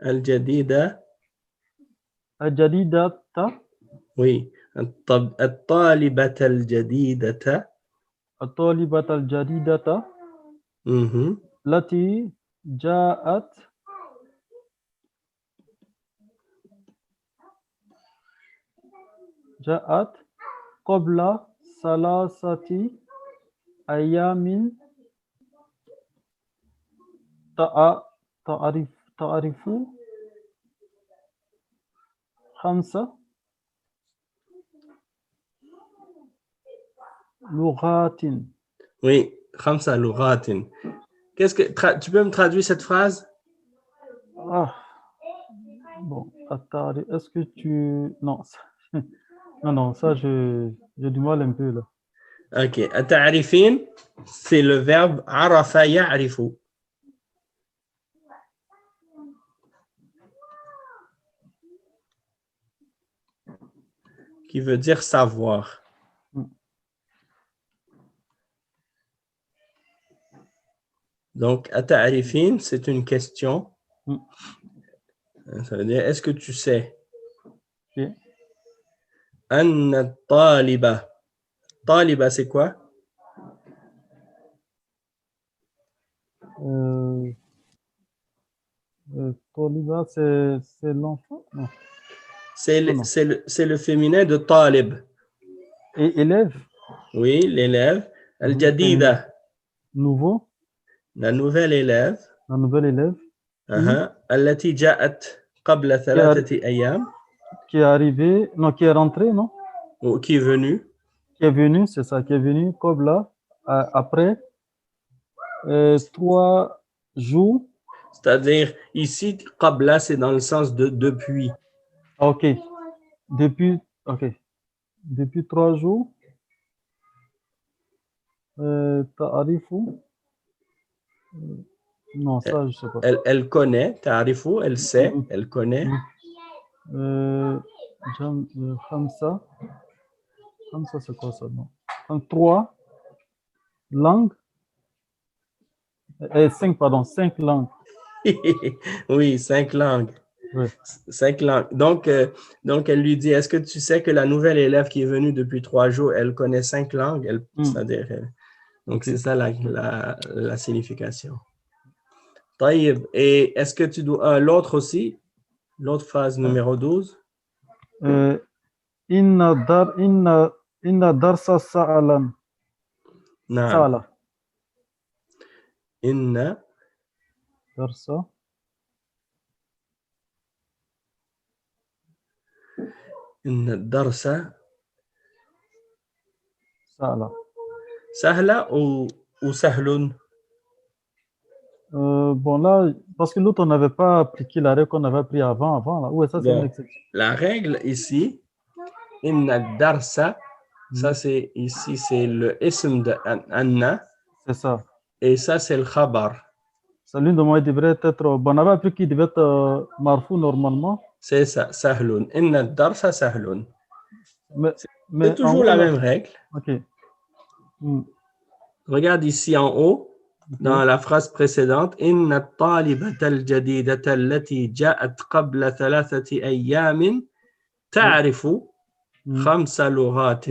الجديدة. الجديدة Oui. الطالبة الجديدة. الطالبة الجديدة Mhm. التي جاءت قبل 3 أيام تعرف 5 لغات. Oui, خمسة لغات. Tu peux me traduire cette phrase? Ah, bon, est-ce que tu... Non, non, ça, j'ai du mal un peu là. OK. التعريفين, c'est le verbe عرف يعرف. Qui veut dire savoir. Donc, التعريفين, c'est une question. Ça veut dire, est-ce que tu sais? Ok. أن الطالبة. طالبة, c'est quoi? Toliba, c'est l'enfant? Non. C'est le féminin de talib. Et élève? Oui, l'élève. Al-Jadida. Nouveau? La nouvelle élève. La nouvelle élève? التي جاءت قبل 3 أيام. Qui est arrivé, non, qui est rentré, non? Ou qui est venu. Qui est venu, c'est ça, qui est venu comme là, après 3 jours. C'est-à-dire, ici, qabla, c'est dans le sens de depuis. OK. Depuis 3 jours. Ta'arifu. Non, ça, je sais pas. Elle connaît, ta'arifu, elle sait, elle connaît. Khamsa, c'est quoi ça? Non. 3 langues. 5 langues. Oui, 5 langues. Oui. 5 langues. Donc, elle lui dit, est-ce que tu sais que la nouvelle élève qui est venue depuis 3 jours, elle connaît 5 langues? C'est-à-dire, donc c'est ça la signification. طيب. Et est-ce que tu dois l'autre aussi? L'autre phrase numéro 12? Inna darsa sa'alan. نعم. إن درس إن الدرس سهلة. سهلة أو سهل؟ Bon, là, parce que l'autre, on n'avait pas appliqué la règle qu'on avait appris avant, là. Ouais, ça, c'est une Bon, exception. la règle ici, inna darsa, ça Mhm. c'est ici, c'est le ism de anna, C'est ça. et ça c'est le khabar. Ça, l'une de moi, il devrait être. Bon, on avait appris qu'il devait être marfou normalement. C'est ça, sahlun. Inna darsa sahlun. Mais, C'est mais en toujours haut, la là. même règle. OK. Hmm, Regarde ici en haut, OK. dans la phrase précédente, إن الطالبة الجديدة التي جاءت قبل 3 أيام تعرف Hmm, 5 لغات.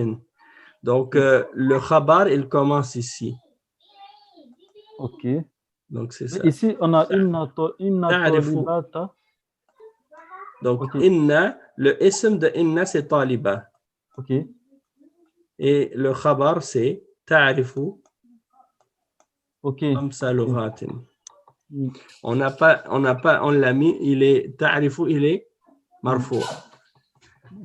Donc, le khabar, il commence ici. OK. Donc, c'est Mais ça. ici, on a une تعرف. tolibata. Donc, OK. inna, le ism de inna, c'est taliba. OK. Et le khabar, c'est تعرف OK. 5 OK. لغات. Hmm, On l'a mis, il est تعرف, il est marfou.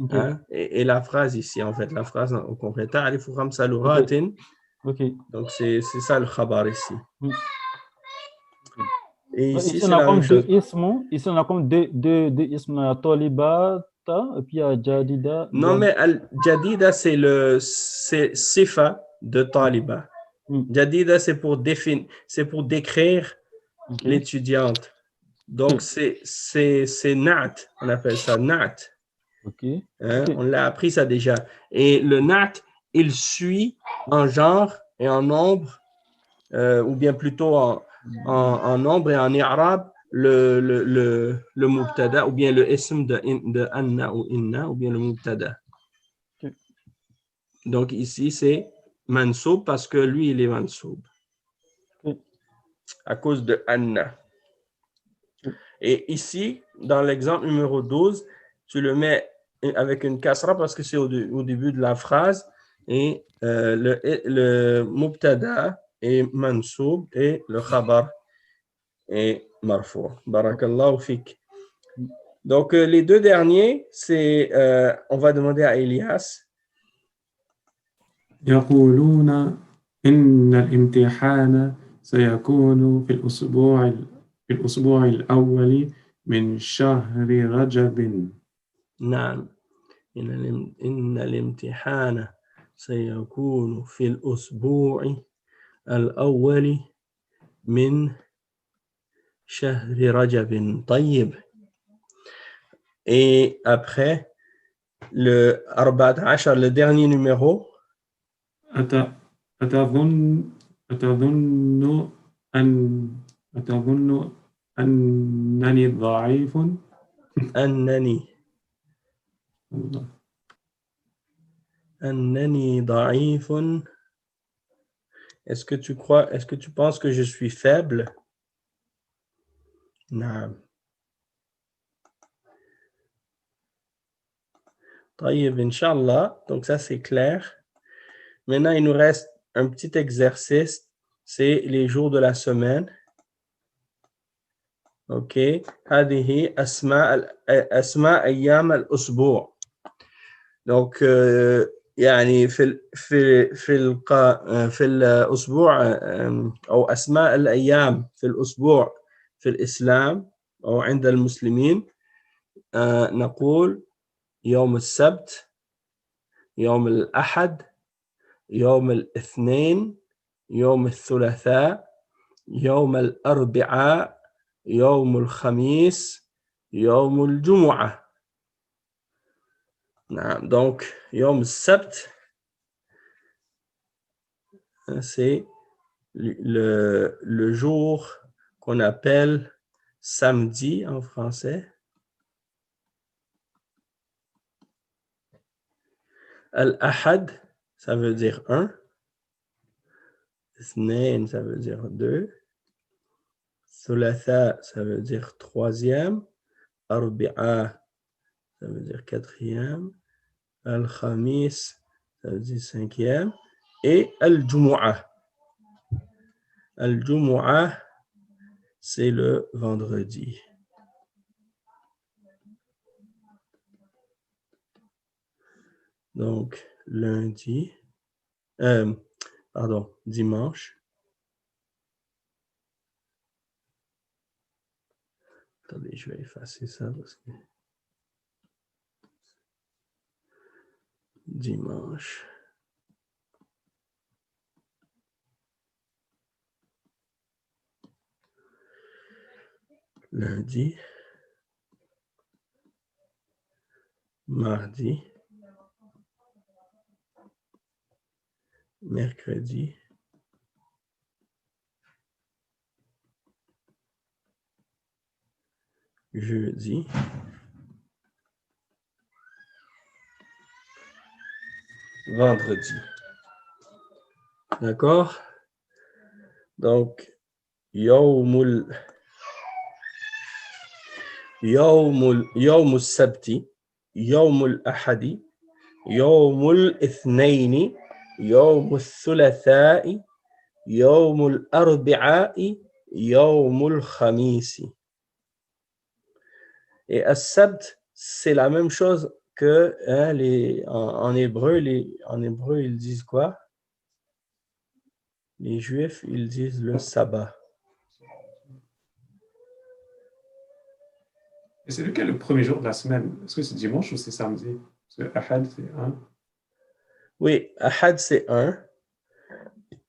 OK. Hein? Et la phrase ici, en fait, la phrase au complet. تعرف 5 لغات. OK. Donc, c'est ça le khabar ici. Hmm. Et Donc, ici, ici, on c'est a la même comme deux chose. ismes. Ici, on a comme deux ismes. Il y a tolibata et puis il y a jadida. Non, mais al-jadida, c'est sifa de taliba. Hmm, Jadida, c'est pour décrire OK. l'étudiante. Donc, c'est na'at. On appelle ça na'at. OK. Hein? OK. On l'a appris ça déjà. Et le na'at, il suit en genre et en nombre, ou bien plutôt en nombre et en i'rab, le mubtada, ou bien le ism de anna ou inna, ou bien le mubtada. OK. Donc ici, c'est mansoub parce que lui, il est mansoub OK. à cause de anna. OK. Et ici, dans l'exemple numéro 12, tu le mets avec une kasra parce que c'est au début de la phrase et le mubtada est mansoub et le khabar est marfou. Barakallahu fik. Donc, les deux derniers, c'est, on va demander à Elias. يقولون إن الامتحان سيكون في الأسبوع الأول من شهر رجب. نعم. إن الامتحان سيكون في الأسبوع الأول من شهر رجب. طيب. Et après, le 14, le dernier numéro. أتظن أنني ضعيف. أنني ضعيف. Est-ce que tu penses que je suis faible? Non. طيب, Inch'Allah. Donc ça, c'est clair. Maintenant, il nous reste un petit exercice. C'est les jours de la semaine. OK. هذه أسماء أيام الأسبوع. Donc, يعني في الأسبوع أو أسماء الأيام في الأسبوع في الإسلام أو عند المسلمين نقول يوم السبت، يوم الأحد، يوم الاثنين، يوم الثلاثاء، يوم الأربعاء، يوم الخميس، يوم الجمعة. نعم. Donc, يوم السبت, c'est le jour qu'on appelle samedi en français. Al-Ahad, ça veut dire 1. Ithnain, ça veut dire 2. Thulatha, ça veut dire 3e. Arbi'a, ça veut dire 4e. Al-Khamis, ça veut dire 5e. Et Al-Jumu'ah. Al-Jumu'ah, c'est le vendredi. Donc, lundi, dimanche. Attendez, je vais effacer ça parce que dimanche. Lundi. Mardi. Mercredi. Jeudi. Vendredi. D'accord? Donc, يوم السبت يوم الأحد يوم الاثنين يوم الثلاثاء يوم الأربعاء يوم الخميس. Et as-sabt, c'est la même chose que en hébreu, ils disent quoi? Les Juifs, ils disent le sabbat. Et c'est lequel le premier jour de la semaine? Est-ce que c'est dimanche ou c'est samedi? Parce que Ahad, c'est un. Oui, Ahad, c'est un.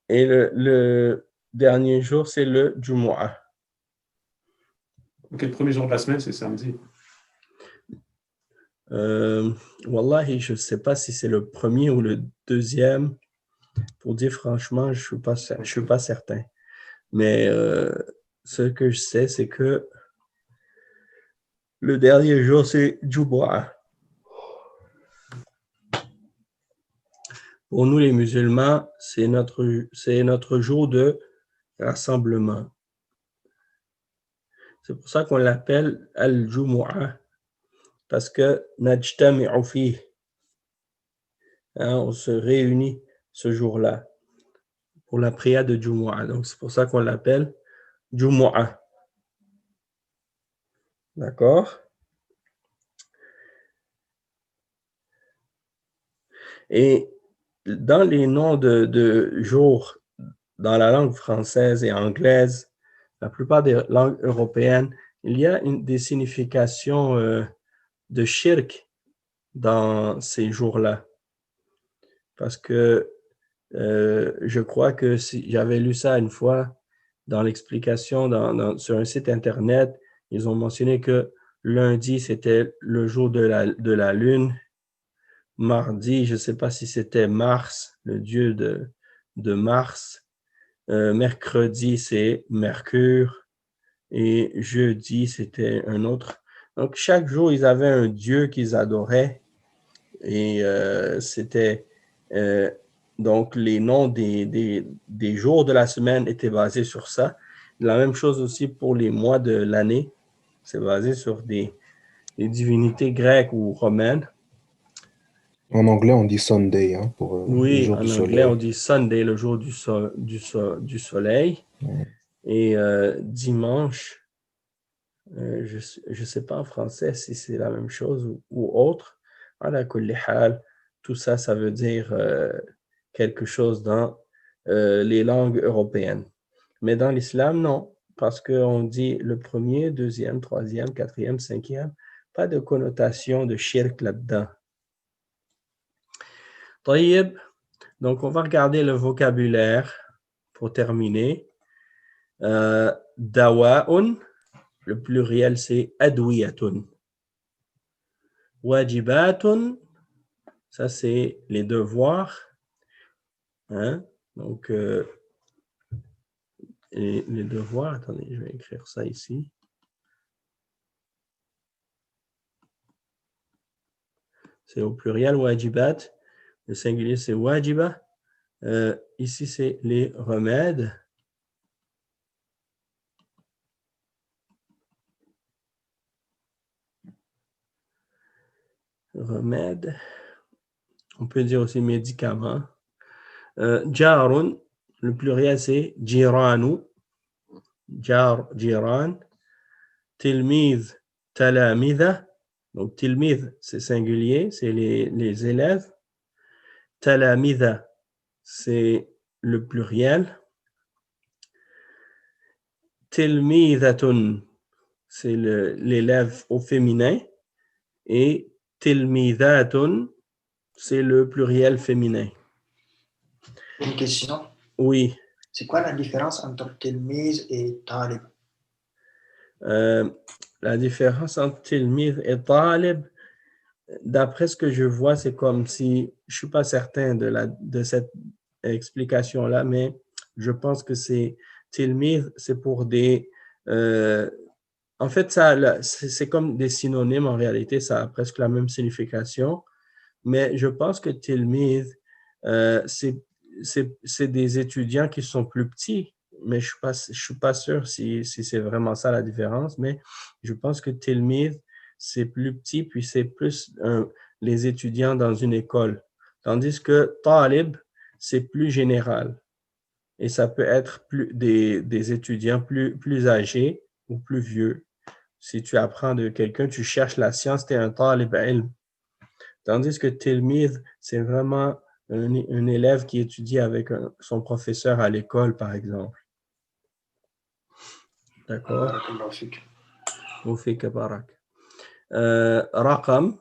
Et le dernier jour, c'est le Jumu'ah. Ok, le premier jour de la semaine, c'est samedi. Wallahi, je ne sais pas si c'est le premier ou le deuxième. Pour dire franchement, je ne suis pas certain. Mais ce que je sais, c'est que le dernier jour, c'est Jumu'ah. Pour nous, les musulmans, c'est notre jour de rassemblement. C'est pour ça qu'on l'appelle Al-Jumu'ah, parce que najtami'u fihi, on se réunit ce jour-là pour la prière de Jumu'ah. Donc, c'est pour ça qu'on l'appelle Jumu'ah. D'accord? Et dans les noms de jours dans la langue française et anglaise, la plupart des langues européennes, il y a des significations de shirk dans ces jours-là. Parce que je crois que si j'avais lu ça une fois dans l'explication sur un site internet, ils ont mentionné que lundi, c'était le jour de la lune. Mardi, je ne sais pas si c'était Mars, le dieu de Mars. Mercredi, c'est Mercure. Et jeudi, c'était un autre. Donc, chaque jour, ils avaient un dieu qu'ils adoraient. Et c'était... donc, les noms des jours de la semaine étaient basés sur ça. La même chose aussi pour les mois de l'année. C'est basé sur des divinités grecques ou romaines. En anglais, on dit Sunday pour le Oui, jour en du anglais, on soleil. dit Sunday, le jour du soleil. Et dimanche, je ne sais pas en français si c'est la même chose ou autre. Ala kulli hal, tout ça, ça veut dire quelque chose dans les langues européennes. Mais dans l'islam, non, parce qu'on dit le premier, deuxième, troisième, quatrième, cinquième, pas de connotation de shirk là-dedans. طيب, donc on va regarder le vocabulaire pour terminer. Dawa'un, le pluriel c'est adwiyatun. Wajibatun, ça c'est les devoirs. Donc, les devoirs, attendez, je vais écrire ça ici. C'est au pluriel, wajibat. Le singulier, c'est wajiba. Ici, c'est les remèdes. Remèdes. On peut dire aussi médicaments. Jarun, le pluriel, c'est jiranu. Jar, jiran. Tilmiz, talamidha. Donc, tilmiz, c'est singulier, c'est les élèves. Talamidha, c'est le pluriel. Tilmidhatun, c'est l'élève au féminin. Et tilmidatun, c'est le pluriel féminin. Une question. Oui. C'est quoi la différence entre tilmiz et talib? La différence entre tilmiz et talib, d'après ce que je vois, c'est comme si, je ne suis pas certain de cette explication-là, mais je pense que c'est tilmiz, c'est pour des... en fait, c'est comme des synonymes en réalité, ça a presque la même signification, mais je pense que tilmiz, c'est des étudiants qui sont plus petits, mais je ne suis pas sûr si c'est vraiment ça la différence, mais je pense que tilmiz, c'est plus petit, puis c'est plus les étudiants dans une école, tandis que talib, c'est plus général. Et ça peut être des étudiants plus âgés ou plus vieux. Si tu apprends de quelqu'un, tu cherches la science, tu es un talib ilm. Tandis que tilmiz, c'est vraiment un élève qui étudie avec son professeur à l'école, par exemple. D'accord? Oufik barak. Raqam,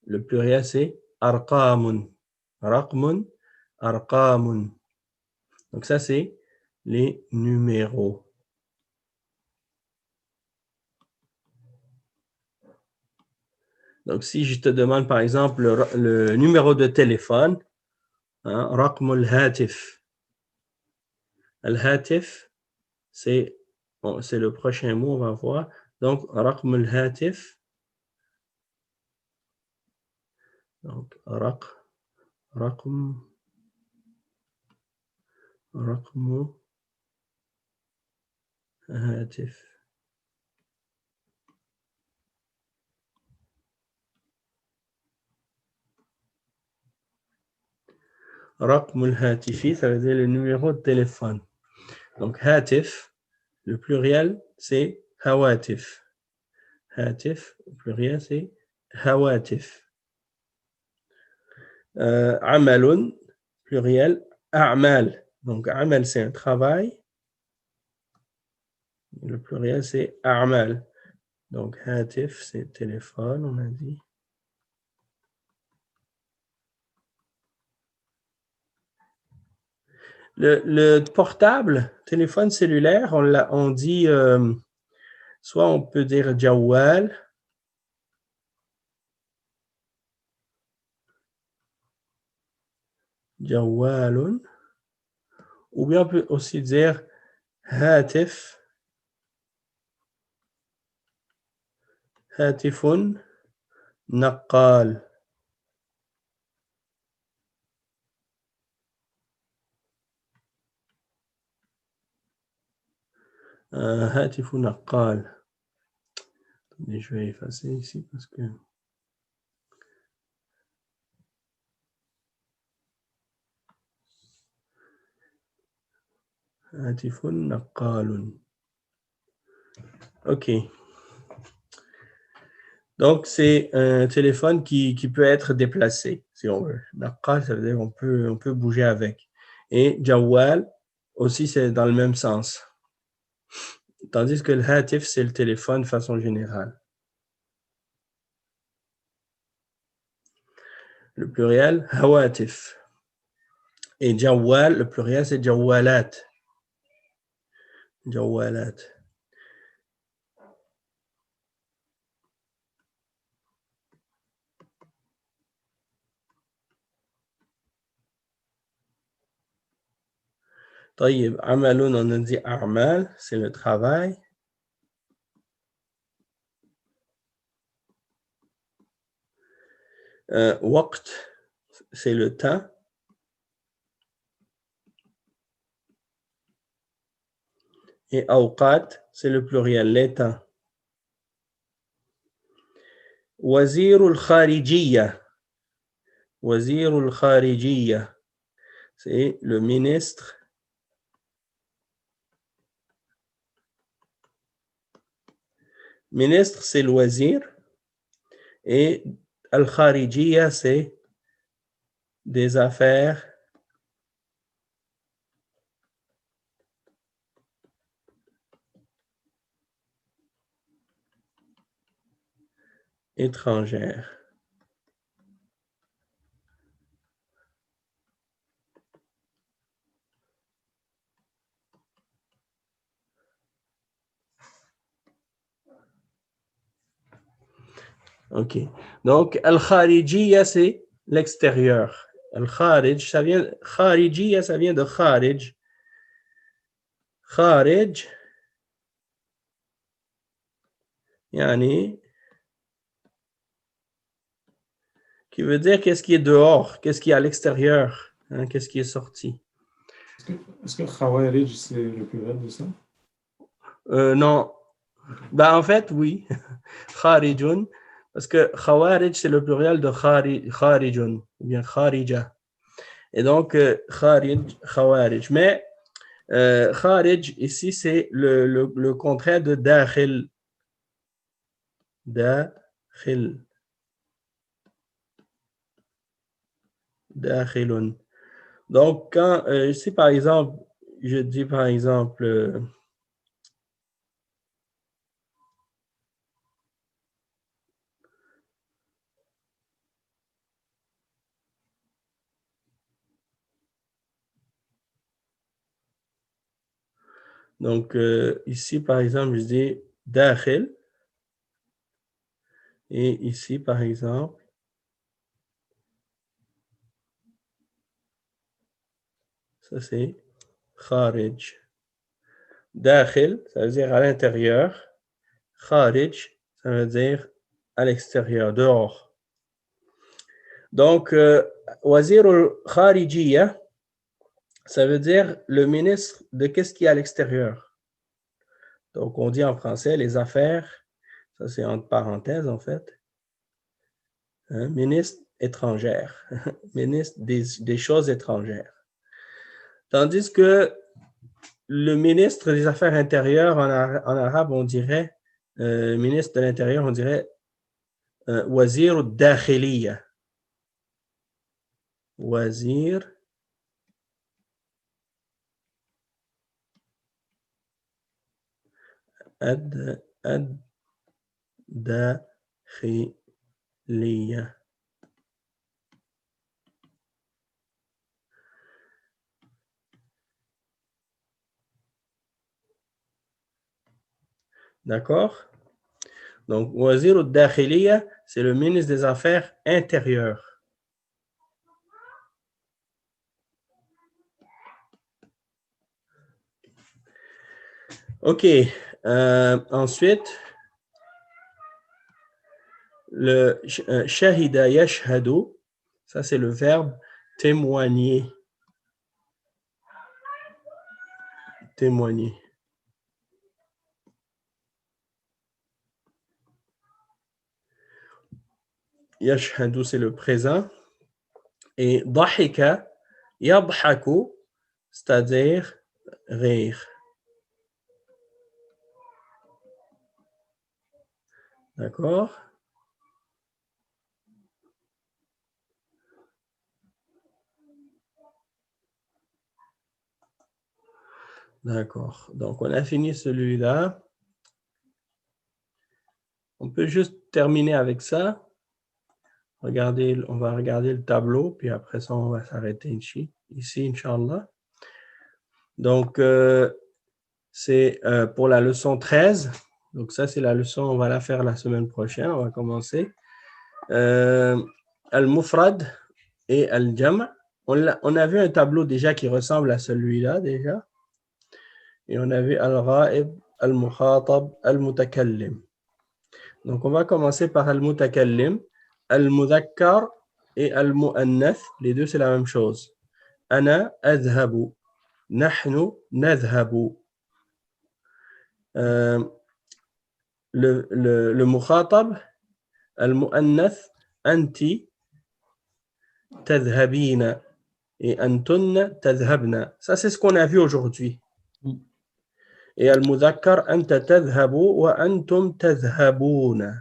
le pluriel c'est arqamun. Raqmun, arqamun. Donc ça c'est les numéros. Donc si je te demande par exemple le numéro de téléphone, رقم الهاتف. الهاتف, c'est le prochain mot, on va voir. Donc, رقم الهاتف. Donc, رقم هاتف. رقم الهاتف, ça veut dire le numéro de téléphone. Donc, هاتف, le pluriel, c'est هواتف. هاتف, le pluriel, c'est هواتف. عمل, pluriel, أعمال. Donc, عمل, c'est un travail. Le pluriel, c'est أعمال. Donc, هاتف, c'est téléphone, on a dit. Le portable, téléphone cellulaire, on dit, soit on peut dire jawwal, jawwalun, ou bien on peut aussi dire hatif, hatifun, naqal. Hatifun naqal. Attendez, je vais effacer ici parce que... Hatifun naqalun. OK. Donc, c'est un téléphone qui peut être déplacé, si on veut. Naqal, ça veut dire qu'on peut bouger avec. Et jawwal, aussi, c'est dans le même sens. Tandis que le hatif, c'est le téléphone de façon générale. Le pluriel, hawatif. Et jawwal, le pluriel, c'est jawwalat. Jawwalat. طيب, amalun, on a dit a'mal, c'est le travail. Waqt, c'est le temps. Et awqat, c'est le pluriel, les temps. Wazirul kharijiyya. Wazirul kharijiyya, c'est le ministre. Ministre, c'est le wazir. Et al-kharijiyya, c'est des affaires étrangères. Ok. Donc, al-kharijiyya, c'est l'extérieur. Al-kharij, ça vient, kharijiyya, ça vient de kharij. Kharij, yani, qui veut dire qu'est-ce qui est dehors, qu'est-ce qui est à l'extérieur, hein, qu'est-ce qui est sorti. Est-ce que Khawarij, c'est le pluriel de ça? Non. Ben, en fait, oui. Kharijun. Parce que Khawarij, c'est le pluriel de Kharijun, ou bien Kharija. Et donc, Kharij, Khawarij. Mais Kharij, ici, c'est le contraire de Dakhil. Dakhil. Dakhilun. Donc, quand, ici, par exemple, je dis par exemple, donc, ici, par exemple, je dis Dakhil. Et ici, par exemple, ça c'est Kharij. Dakhil, ça veut dire à l'intérieur. Kharij, ça veut dire à l'extérieur, dehors. Donc, Wazir al-Kharijiyya, ça veut dire le ministre de qu'est-ce qui est à l'extérieur. Donc, on dit en français les affaires, ça c'est entre parenthèses en fait, hein, ministre étrangère, ministre des choses étrangères. Tandis que le ministre des Affaires intérieures, en arabe, on dirait, ministre de l'Intérieur, on dirait Wazir al-Dakhiliya. Wazir ad-Dakhiliya. D'accord? Donc, Wazir al-Dakhiliya, c'est le ministre des Affaires intérieures. OK. Ensuite, le shahida yashhadu, ça c'est le verbe témoigner. Témoigner. Yashhadu, c'est le présent. Et dahika, yadhaku, c'est-à-dire rire. D'accord? D'accord. Donc, on a fini celui-là. On peut juste terminer avec ça. Regardez, on va regarder le tableau, puis après ça, on va s'arrêter ici, Inch'Allah. Donc, c'est pour la leçon 13. Donc, ça, c'est la leçon, on va la faire la semaine prochaine. On va commencer. Al-Mufrad et Al-Jam'. On a vu un tableau déjà qui ressemble à celui-là déjà. Et on a vu Al-Ghaib, Al-Mukhatab, Al-Mutakallim. Donc, on va commencer par Al-Mutakallim. Al-Mudhakkar et Al-Mu'annath, les deux, c'est la même chose. Ana adhabu. Nahnu nadhabu. Le Mukhatab, Al-Mu'annath, Anti tadhabina. Et Antunna tadhabna. Ça, c'est ce qu'on a vu aujourd'hui. Et Al-Mudhakkar, Anta tadhabu wa Antum tadhabuna.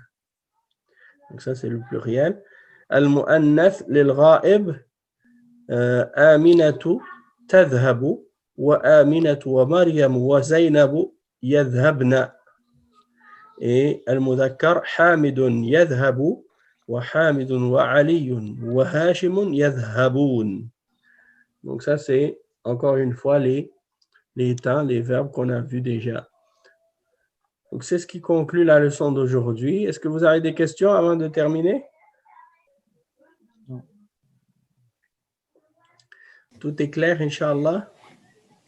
Donc ça, c'est le pluriel. Al-Mu'annath, lil-Ghaib, Aminatu tadhabu wa Aminatu wa Maryam wa Zaynabu yadhabna. Et al-mudakkar, hamidun yadhabu, wa hamidun wa aliyun, wa hashimun yadhaboun. Donc ça, c'est encore une fois les temps, les verbes qu'on a vus déjà. Donc c'est ce qui conclut la leçon d'aujourd'hui. Est-ce que vous avez des questions avant de terminer? Non. Tout est clair, Inch'Allah?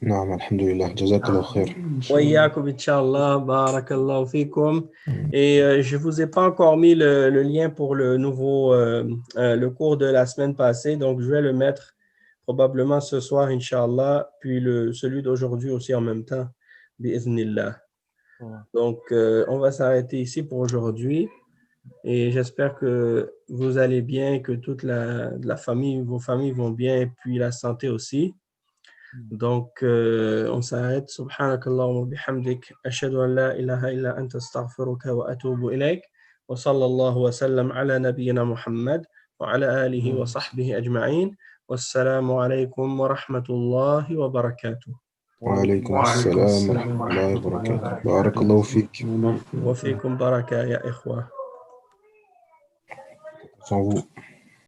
نعم الحمد لله جزاك الله خير. وإياكم Inch'Allah, barakallahu fikum. Et je ne vous ai pas encore mis le lien pour le nouveau, le cours de la semaine passée, donc je vais le mettre probablement ce soir, Inch'Allah, puis celui d'aujourd'hui aussi en même temps, bi'idhnillah. Donc, on va s'arrêter ici pour aujourd'hui et j'espère que vous allez bien, que toute la famille, vos familles vont bien et puis la santé aussi. Donc, on s'arrête. Subhanakallahumma bihamdik. Ashhadu an la ilaha illa anta astaghfiruka wa atubu ilayk. Wa sallallahu wa sallam ala nabiyyina Muhammad wa ala alihi wa sahbihi ajma'in. Wassalamu alaykum wa rahmatullahi wa barakatuh. وعليكم السلام ورحمة الله وبركاته. بارك الله فيك. وفيكم بركة يا إخوة. Sans vous.